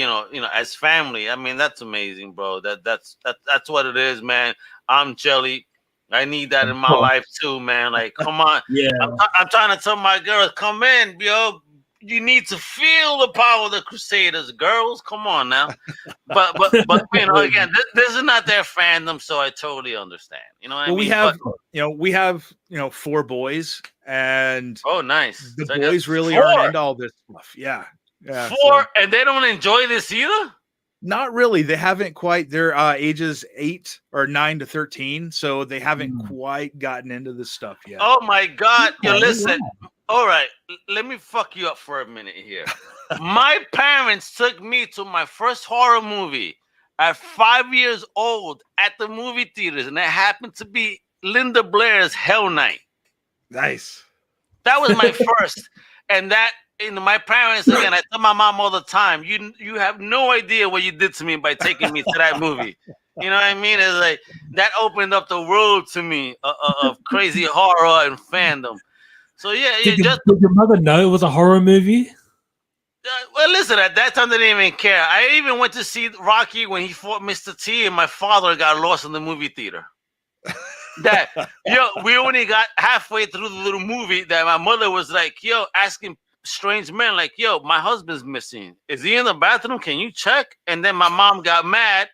as family. I mean, that's amazing, bro. That's what it is, man. I'm jelly. I need that in my life too, man. Like, come on. Yeah. I'm trying to tell my girls, come in, yo. you need to feel the power of the Crusaders, girls. Come on now. But you know, again, this is not their fandom, so I totally understand. You know what I mean? We have 4 boys, and oh, nice. The so boys really aren't into all this stuff. Yeah. 4, and they don't enjoy this either. Not really. They haven't quite. They're ages 8 or 9 to 13, so they haven't quite gotten into this stuff yet. Oh my God! Yo, listen. All right, let me fuck you up for a minute here. My parents took me to my first horror movie at 5 years old at the movie theaters, and it happened to be Linda Blair's Hell Night. Nice. That was my first, and that. My parents, again, I tell my mom all the time, you have no idea what you did to me by taking me to that movie. You know what I mean? It's like that opened up the world to me of crazy horror and fandom. So yeah, did your mother know it was a horror movie? Well, listen, at that time they didn't even care. I even went to see Rocky when he fought Mr. T, and my father got lost in the movie theater. We only got halfway through the little movie that my mother was like, asking strange men like, my husband's missing. Is he in the bathroom? Can you check? And then my mom got mad.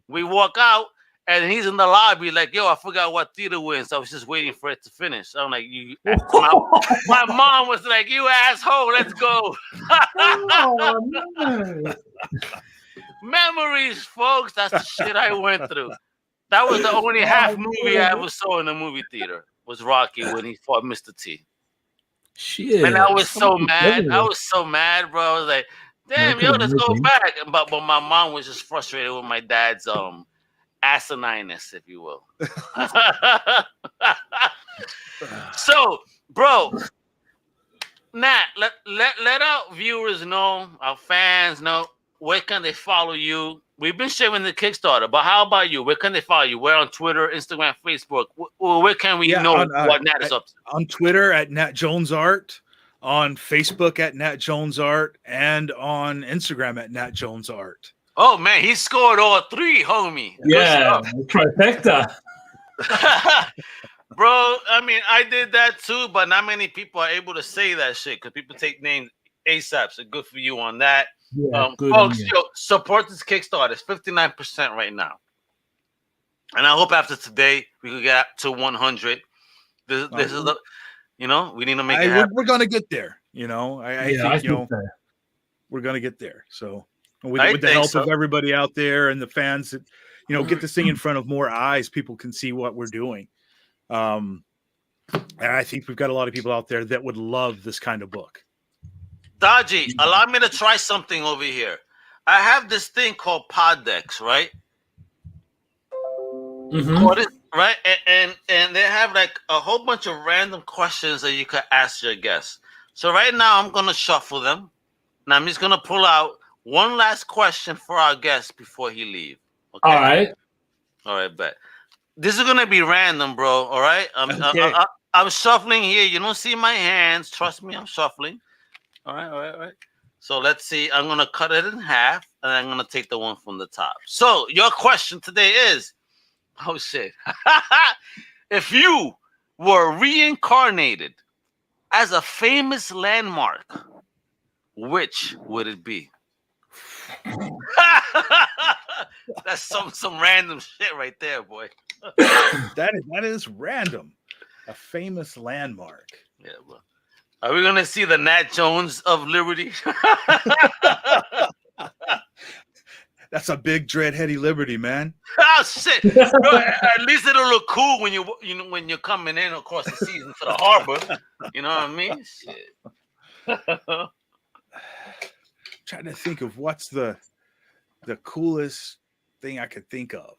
We walk out, and he's in the lobby like, I forgot what theater we're in, so I was just waiting for it to finish. I'm like, my mom was like, you asshole, let's go. Memories, folks. That's the shit I went through. That was the only half movie I ever saw in the movie theater, was Rocky when he fought Mr. T. Shit. And I was so mad. I was so mad, bro. I was like, damn, let's go back. But my mom was just frustrated with my dad's asinineness, if you will. So, bro, Nat, let our viewers know, our fans know, where can they follow you? We've been sharing the Kickstarter, but how about you? Where can they follow you? Where on Twitter, Instagram, Facebook? Where can we know what Nat is up to? On Twitter at Nat Jones Art, on Facebook at Nat Jones Art, and on Instagram at Nat Jones Art. Oh man, he scored all 3, homie. Yeah, trifecta. Bro, I mean, I did that too, but not many people are able to say that shit because people take names ASAP. So good for you on that. Yeah, folks, support this Kickstarter. It's 59% right now, and I hope after today we can get up to 100. This is the, we need to make it happen. We're gonna get there. I think we're gonna get there. So with the help of everybody out there and the fans that get this thing in front of more eyes, people can see what we're doing. And I think we've got a lot of people out there that would love this kind of book. Dodgy, allow me to try something over here. I have this thing called Poddex, right? Right, and they have like a whole bunch of random questions that you could ask your guests. So right now I'm gonna shuffle them, and I'm just gonna pull out one last question for our guest before he leaves. Okay? All right, bet. This is gonna be random, bro. All right, I'm shuffling here. You don't see my hands. Trust me, I'm shuffling. All right. So let's see. I'm gonna cut it in half, and I'm gonna take the one from the top. So your question today is, oh shit! If you were reincarnated as a famous landmark, which would it be? That's some random shit right there, boy. that is random. A famous landmark. Yeah, well. Are we gonna see the Nat Jones of Liberty? That's a big dreadheady Liberty, man. Oh shit! Bro, at least it'll look cool when when you're coming in across the seas into the harbor. You know what I mean? Shit. Trying to think of what's the coolest thing I could think of.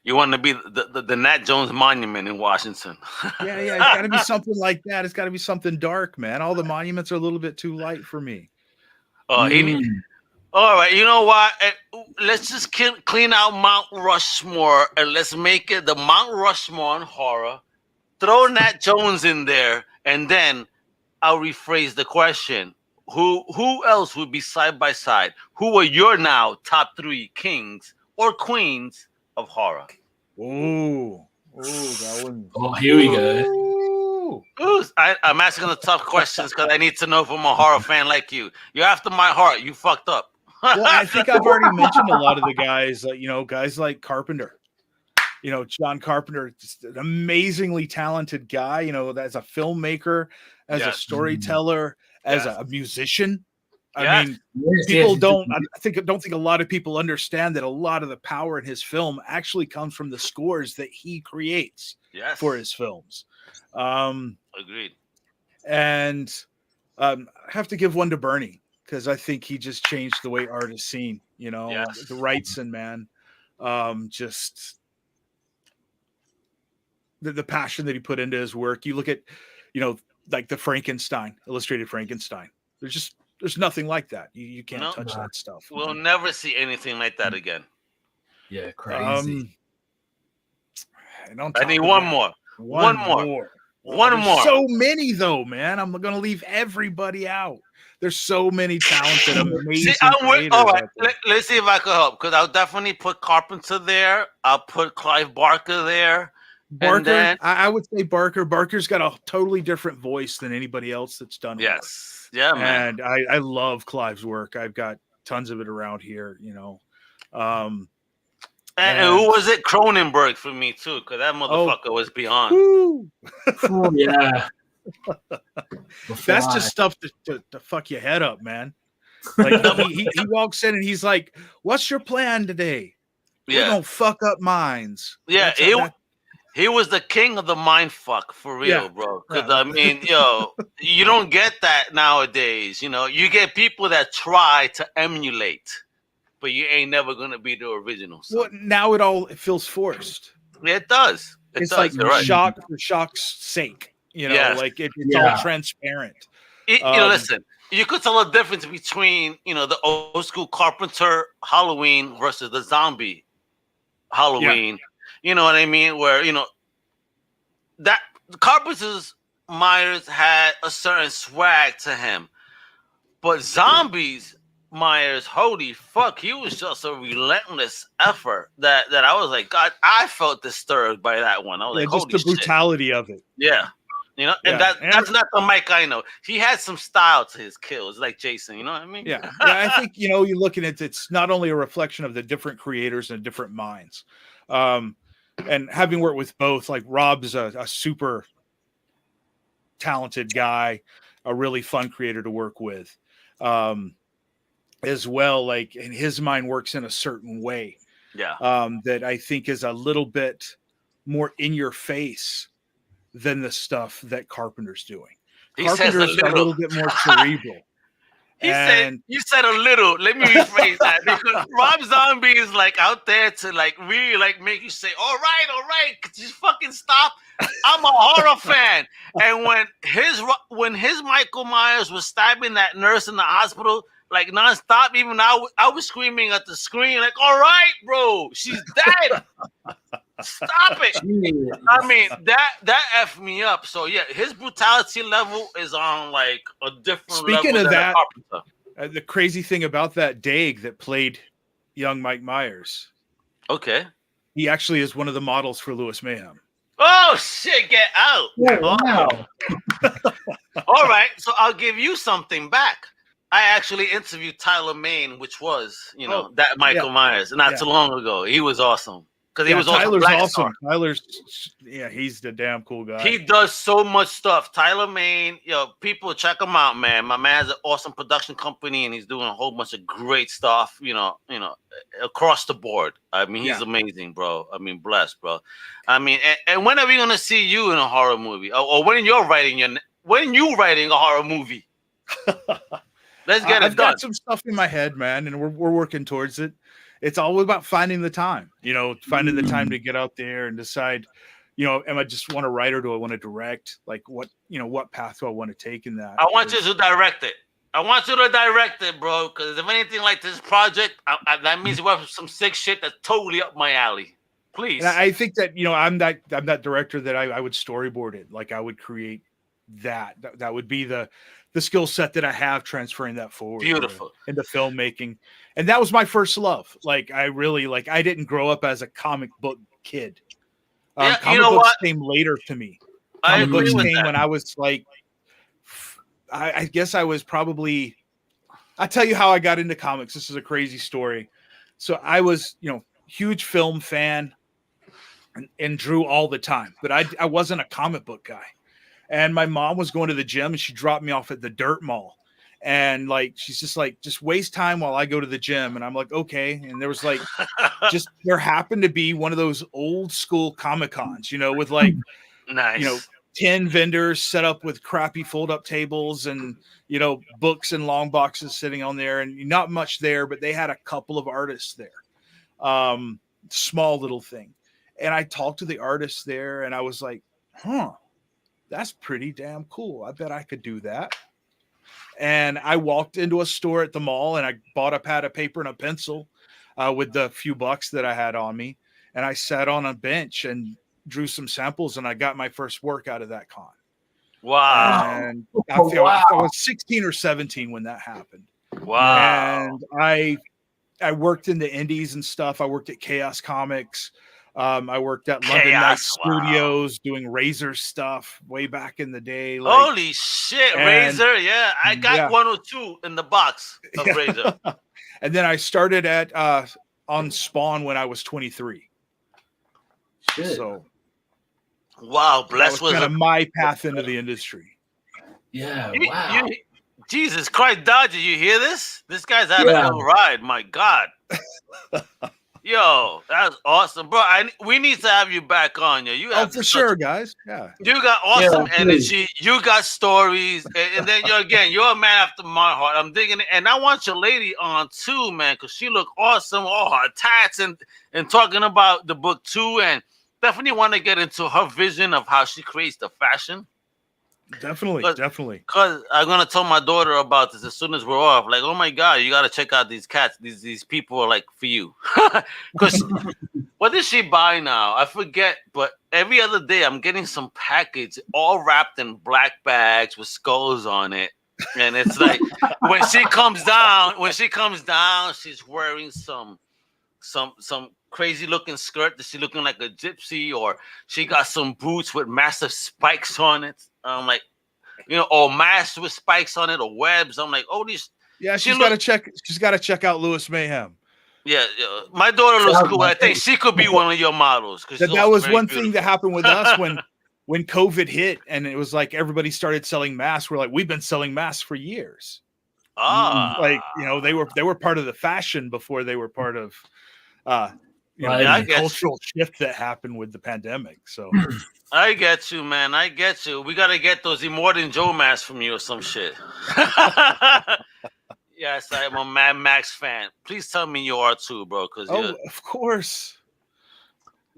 You want to be the Nat Jones Monument in Washington. Yeah, it's got to be something like that. It's got to be something dark, man. All the monuments are a little bit too light for me. All right, you know what? Let's just clean out Mount Rushmore and let's make it the Mount Rushmore on horror. Throw Nat Jones in there, and then I'll rephrase the question. Who else would be side by side? Who are your now top 3 kings or queens of horror? Ooh, that one. Oh, here we go. go. I'm asking the tough questions because I need to know from a horror fan like you. You're after my heart. You fucked up. Well, I think I've already mentioned a lot of the guys, guys like Carpenter. John Carpenter, just an amazingly talented guy, as a filmmaker, as a storyteller, as a musician. I mean, people don't think a lot of people understand that a lot of the power in his film actually comes from the scores that he creates for his films. Agreed. And I have to give one to Bernie, because I think he just changed the way art is seen, the Wrightson, man. Just the passion that he put into his work. You look at, like the Frankenstein, illustrated Frankenstein. There's nothing like that. You can't touch that stuff. We'll never see anything like that again. Yeah, crazy. I need one more. One more. So many though, man. I'm gonna leave everybody out. There's so many talented, amazing. All right, let's see if I can help, because I'll definitely put Carpenter there. I'll put Clive Barker there. Barker, then, I would say Barker. Barker's got a totally different voice than anybody else that's done. Yes, yeah, man. And I love Clive's work. I've got tons of it around here. And who was it? Cronenberg for me too, because that motherfucker was beyond. Yeah. That's just stuff to fuck your head up, man. Like he walks in and he's like, "What's your plan today? We're gonna fuck up minds." Yeah, he was the king of the mind fuck for real, bro. Because I mean, you don't get that nowadays. You get people that try to emulate, but you ain't never gonna be the original. Well, now it feels forced. Yeah, it does. It's like shock for shock's sake. Like it's all transparent. Listen, you could tell the difference between the old school Carpenter Halloween versus the zombie Halloween. You know what I mean? Where that Carpenter's Myers had a certain swag to him, but Zombies Myers, holy fuck, he was just a relentless effort that I was like, God, I felt disturbed by that one. I was like, just the brutality of it. Yeah. And that's not the Mike I know. He had some style to his kills, like Jason. You know what I mean? Yeah. I think you're looking at it's not only a reflection of the different creators and different minds, and having worked with both, like Rob's a super talented guy, a really fun creator to work with, as well. Like, and his mind works in a certain way, that I think is a little bit more in your face than the stuff that Carpenter's doing. Carpenter's a little bit more cerebral. You said a little. Let me rephrase that, because Rob Zombie is like out there to like really like make you say, all right, just fucking stop. I'm a horror fan. And when his Michael Myers was stabbing that nurse in the hospital like nonstop, even I was screaming at the screen like, all right, bro, she's dead. Stop it. I mean, that effed me up. So yeah, his brutality level is on like a different level. Speaking of that, the crazy thing about that Daig that played young Mike Myers. Okay. He actually is one of the models for Louis Mayhem. Oh shit, get out. Wow. All right, so I'll give you something back. I actually interviewed Tyler Mane, which was, that Michael Myers, not too long ago. He was awesome. Because he was Tyler's also awesome. He's the damn cool guy. He does so much stuff. Tyler Mane, people check him out, man. My man has an awesome production company, and he's doing a whole bunch of great stuff. Across the board. I mean, he's amazing, bro. I mean, blessed, bro. I mean, and when are we gonna see you in a horror movie, or when you writing a horror movie? Let's get it I've done. got some stuff in my head, man, and we're working towards it. It's all about finding the time, finding the time to get out there and decide, am I just want to write or do I want to direct? Like what path do I want to take in that? I want you to direct it. I want you to direct it, bro. Because if anything like this project, that means you have some sick shit that's totally up my alley. Please. And I think that, I'm that director that I would storyboard it. Like I would create that would be the skill set that I have, transferring that forward. Beautiful. Into filmmaking. And that was my first love. Like I really I didn't grow up as a comic book kid. Comic books came later to me. Comic books came when I was like, I guess I was probably. I'll tell you how I got into comics. This is a crazy story. So I was, huge film fan and drew all the time, but I wasn't a comic book guy. And my mom was going to the gym and she dropped me off at the Dirt Mall. And like, she's just like, just waste time while I go to the gym. And I'm like, okay. And there was like, there happened to be one of those old school Comic Cons, with like, nice. 10 vendors set up with crappy fold up tables and, books and long boxes sitting on there, and not much there, but they had a couple of artists there. Small little thing. And I talked to the artists there and I was like, that's pretty damn cool. I bet I could do that. And I walked into a store at the mall and I bought a pad of paper and a pencil with the few bucks that I had on me. And I sat on a bench and drew some samples, and I got my first work out of that con. Wow. And I was 16 or 17 when that happened. Wow. And I worked in the indies and stuff. I worked at Chaos Comics. I worked at London Night Studios doing Razor stuff way back in the day. Holy shit, Razor. Yeah, I got 102 in the box of Razor. And then I started at on Spawn when I was 23. Shit. So wow, that was kind of my path into the industry. Yeah, wow. Jesus Christ, Dodgy, you hear this? This guy's had a hell ride. My God. Yo, that's awesome, bro. We need to have you back on. You have for sure, guys. Yeah, you got awesome energy. You got stories, and then you're a man after my heart. I'm digging it, and I want your lady on too, man, because she look awesome. All her tats and talking about the book too, and definitely want to get into her vision of how she creates the fashion. Definitely. Because I'm gonna tell my daughter about this as soon as we're off. Like, oh my God, you gotta check out these cats. These people are like for you. Because what does she buy now? I forget. But every other day, I'm getting some package all wrapped in black bags with skulls on it, and it's like when she comes down, she's wearing some crazy looking skirt that she's looking like a gypsy, or she got some boots with massive spikes on it. I'm like, or masks with spikes on it, or webs. I'm like, oh, these. Yeah, she's got to check out Louis Mayhem. Yeah, my daughter looks cool. I think she could be one of your models. That was one thing that happened with us when COVID hit, and it was like everybody started selling masks. We're like, we've been selling masks for years. They were part of the fashion before they were part of the cultural shift that happened with the pandemic. So I get you, man. I get you. We gotta get those Immortan Joe masks from you or some shit. Yes, I'm a Mad Max fan. Please tell me you are too, bro. Of course.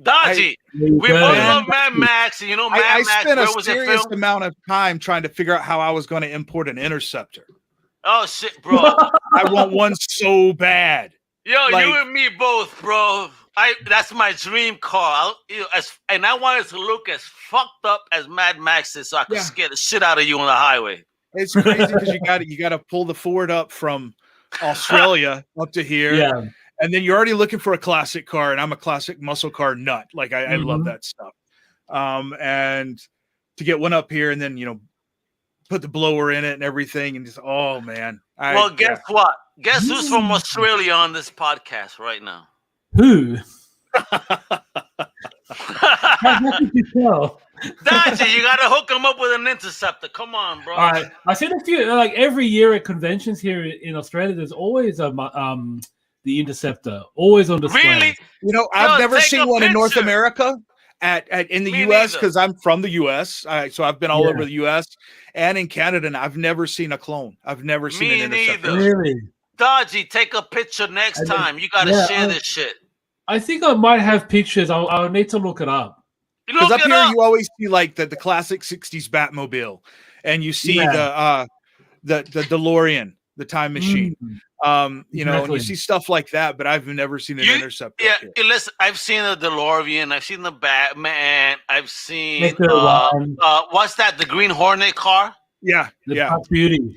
Dodgy. We both love Mad Max. And Mad Max. I spent a serious amount of time trying to figure out how I was going to import an Interceptor. Oh shit, bro. I want one so bad. Yo, you and me both, bro. That's my dream car. And I want it to look as fucked up as Mad Max is, so I can scare the shit out of you on the highway. It's crazy because you got to pull the Ford up from Australia up to here, and then you're already looking for a classic car, and I'm a classic muscle car nut. Like I love that stuff. And to get one up here, and then put the blower in it and everything, and just man. Guess what? Guess who's from Australia on this podcast right now? Who? How did you tell? Dodgy, you gotta hook him up with an Interceptor. Come on, bro. All right, I've seen a few. Like every year at conventions here in Australia, there's always the Interceptor, always on display. Really? I've never seen one in North America. In the U.S. because I'm from the U.S. So I've been all over the U.S. and in Canada, and I've never seen a clone. I've never seen an Interceptor. Really? Dodgy, take a picture next time. You gotta share this shit. I think I might have pictures. I'll need to look it up. Because up here you always see like the classic '60s Batmobile, and you see the DeLorean, the time machine. And you see stuff like that, but I've never seen an Interceptor. Yeah, listen, I've seen the DeLorean, I've seen the Batman, I've seen what's that? The Green Hornet car? Yeah, Black Beauty.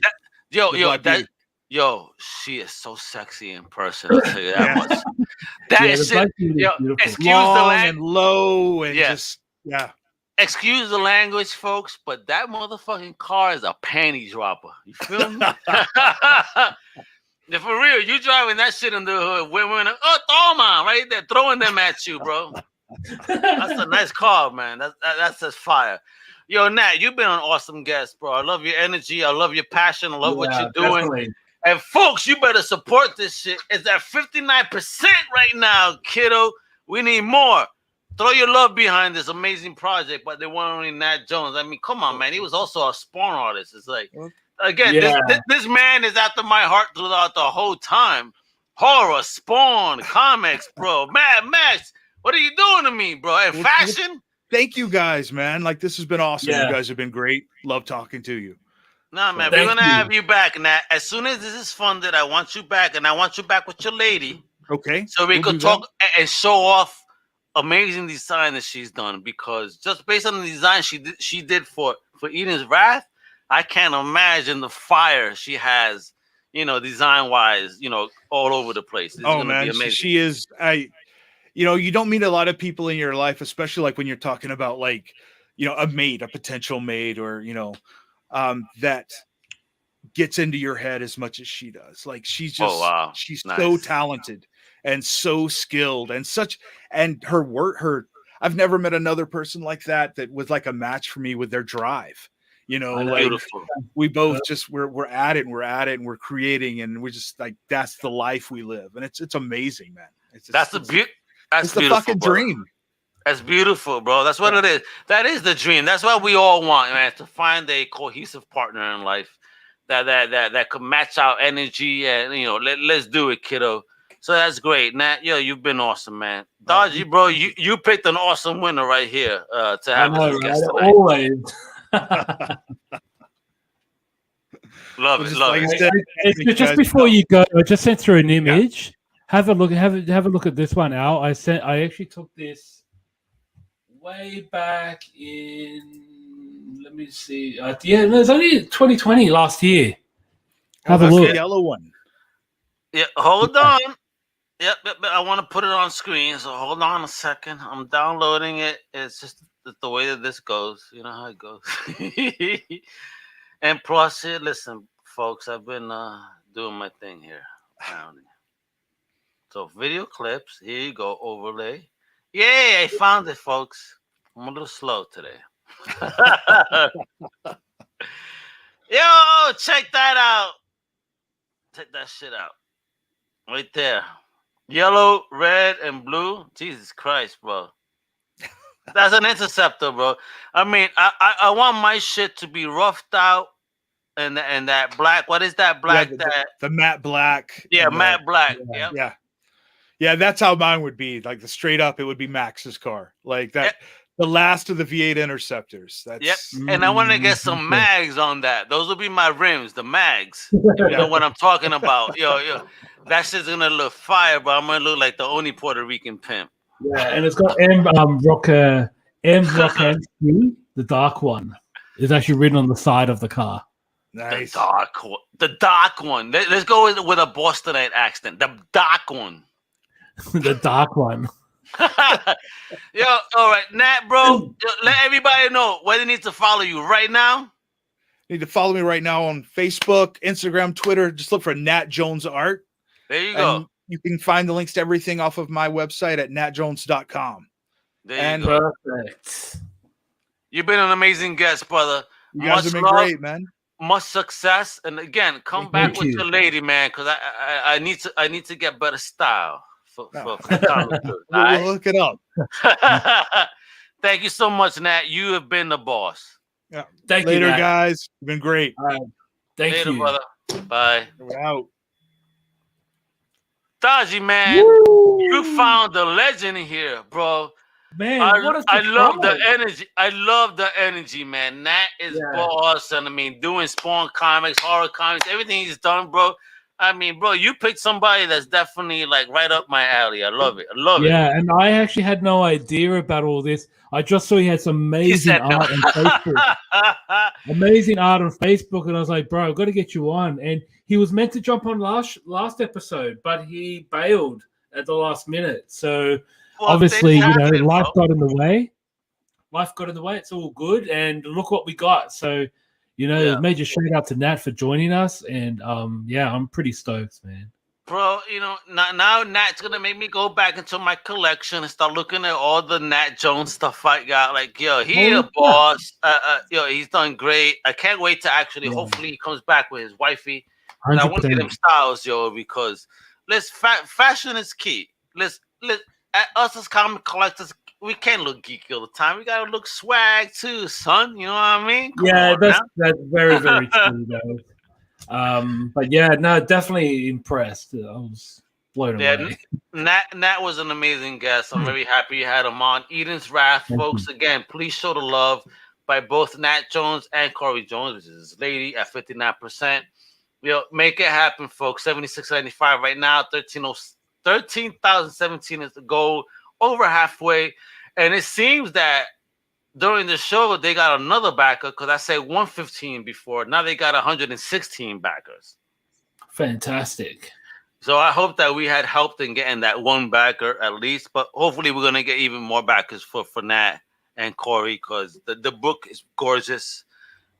She is so sexy in person. I'll tell you that much. That shit, excuse long the land, and low, and excuse the language, folks, but that motherfucking car is a panty dropper. You feel me? Yeah, for real, you driving that shit in the hood, women, toma, right there, throwing them at you, bro. That's a nice car, man. That's just fire. Yo, Nat, you've been an awesome guest, bro. I love your energy. I love your passion. I love what you're doing. Definitely. And folks, you better support this shit. It's at 59% right now, kiddo. We need more. Throw your love behind this amazing project, but they want only Nat Jones. I mean, come on, man. He was also a Spawn artist. It's like, again, this man is after my heart throughout the whole time. Horror, Spawn, comics, bro. Mad Max, what are you doing to me, bro? And fashion? Thank you guys, man. Like, this has been awesome. You guys have been great. Love talking to you. Nah, man, we're going to have you back, Nat. As soon as this is funded, I want you back, and I want you back with your lady. Okay. So we could talk and show off amazing design that she's done, because just based on the design she did for Eden's Wrath, I can't imagine the fire she has, design wise, all over the place. It's gonna be amazing. She is. You don't meet a lot of people in your life, especially like when you're talking about like, a potential maid, or that gets into your head as much as she does. Like, she's just, she's so talented and so skilled and her work, I've never met another person like that was like a match for me with their drive. Like, beautiful. We both just, we're at it and we're creating, and we're just like, that's the life we live. And it's amazing, man. That's the fucking dream. That's beautiful, bro. That's what it is. That is the dream. That's what we all want, man, to find a cohesive partner in life that could match our energy, and let's do it, kiddo. So that's great, Nat. Yo, you've been awesome, man. Dodgy, bro, you picked an awesome winner right here to have as a guest tonight. Always. Love it. Just before you go, I just sent through an image. Have a look. Have a look at this one, Al. I actually took this way back in. Let me see. It was only 2020 last year. Have a look. The yellow one. Yeah, hold on. Yep, I want to put it on screen, so hold on a second. I'm downloading it. It's just the way that this goes. You know how it goes. And plus, listen, folks, I've been doing my thing here. So video clips. Here you go. Overlay. Yay, I found it, folks. I'm a little slow today. Yo, check that out. Check that shit out. Right there. Yellow, red, and blue. Jesus Christ, bro. That's an interceptor, bro. I mean, I want my shit to be roughed out and that black. What is that black? The matte black. Yeah, matte black. Yeah, that's how mine would be. Like, the straight up, it would be Max's car. Like that. The last of the V8 Interceptors. And I want to get some mags on that. Those will be my rims, the mags. You know what I'm talking about. Yo. That shit's going to look fire, but I'm going to look like the only Puerto Rican pimp. Yeah, and it's got M Rocker MC, the dark one. It's actually written on the side of the car. Nice. The dark one. Let's go with a Bostonite accent. The dark one. The dark one. Yo, all right, Nat, bro, let everybody know where they need to follow you right now. You need to follow me right now on Facebook, Instagram, Twitter. Just look for Nat Jones Art. There you go. You can find the links to everything off of my website at natjones.com. There you go. Perfect. You've been an amazing guest, brother. You guys have been great, man. Much success, and again, come back with your lady, man, because I need to get better style. For we'll look it up. Thank you so much, Nat. You have been the boss. Yeah. Thank you, Nat. guys. You've been great. Thank you, brother. Bye. We're out. Dodgy, man, you found the legend here, bro. Man, I love the energy. I love the energy, man. Nat is boss, and I mean, doing Spawn comics, horror comics, everything he's done, bro. I mean, bro, you picked somebody that's definitely like right up my alley. I love it. Yeah, and I actually had no idea about all this. I just saw he had some amazing art on Facebook. Amazing art on Facebook, and I was like, bro, I've got to get you on. And he was meant to jump on last episode, but he bailed at the last minute. So obviously, life got in the way. life got in the way. It's all good, and look what we got. So, major shout out to Nat for joining us, and I'm pretty stoked, man. Bro, now Nat's gonna make me go back into my collection and start looking at all the Nat Jones stuff I got. Like, he a boss. He's done great. I can't wait to actually. Hopefully, he comes back with his wifey. And I want to get him styles, because fashion is key. Let's us as comic collectors, we can't look geeky all the time. We gotta look swag too, son. You know what I mean? That's very, very true, though. But definitely impressed. I was blown away. Nat was an amazing guest. I'm very happy you had him on. Eden's Wrath, folks. Again, please show the love by both Nat Jones and Corey Jones, which is his lady, at 59%. Make it happen, folks. 76.95 right now. 13,017 is the goal. Over halfway, and it seems that during the show, they got another backer, because I said 115 before. Now they got 116 backers. Fantastic. So I hope that we had helped in getting that one backer at least. But hopefully we're going to get even more backers for Nat and Corey, because the book is gorgeous.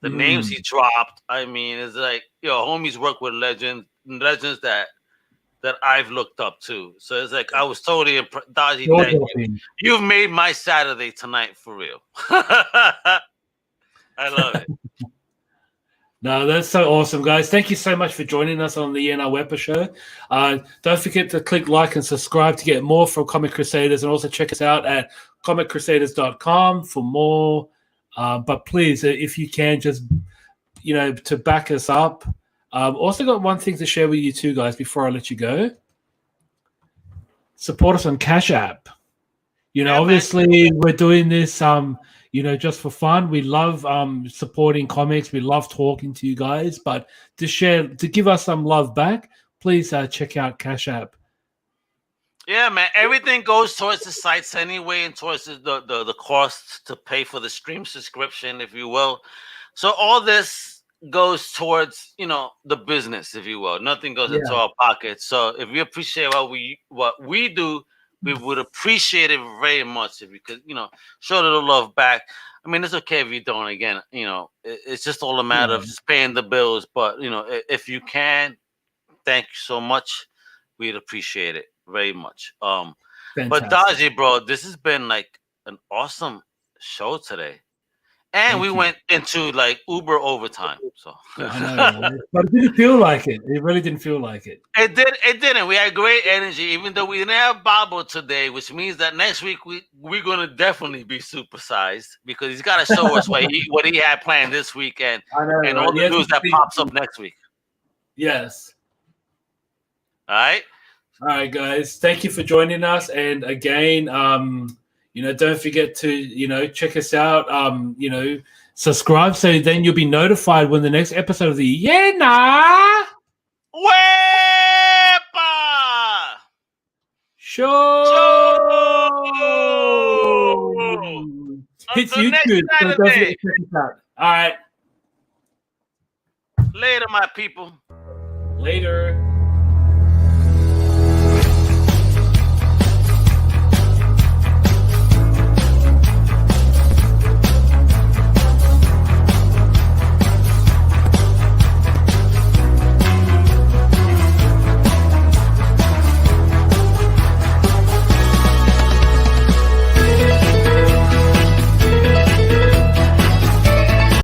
The names he dropped, I mean, it's like, homies work with legends that I've looked up to. So it's like, I was totally impressed. Dodgy, you've made my Saturday tonight, for real. I love it. No, that's so awesome, guys. Thank you so much for joining us on the WEPA show. Don't forget to click like and subscribe to get more from Comic Crusaders, and also check us out at comiccrusaders.com for more. But please, if you can, just, to back us up. Also got one thing to share with you too, guys, before I let you go. Support us on Cash App. Obviously we're doing this, just for fun. We love supporting comics. We love talking to you guys, but to give us some love back, please check out Cash App. Yeah, man. Everything goes towards the sites anyway, and towards the cost to pay for the stream subscription, if you will. So all this goes towards the business, if you will. Nothing goes into our pockets. So if you appreciate what we do, we would appreciate it very much if you could show a little love back. I mean, it's okay if you don't. Again, it's just all a matter of just paying the bills. But if you can, thank you so much. We'd appreciate it very much. But Dodgy, bro, this has been like an awesome show today. And we went into like Uber overtime. So I know, but it didn't feel like it. It really didn't feel like it. It didn't. We had great energy, even though we didn't have Bobo today, which means that next week we're gonna definitely be supersized, because he's got to show us what he had planned this weekend, and all the news that pops up next week. Yes. All right, guys. Thank you for joining us, and again, don't forget to, check us out, subscribe, so then you'll be notified when the next episode of the WEPA show hits YouTube. So don't forget to check us out. All right. Later, my people. Later.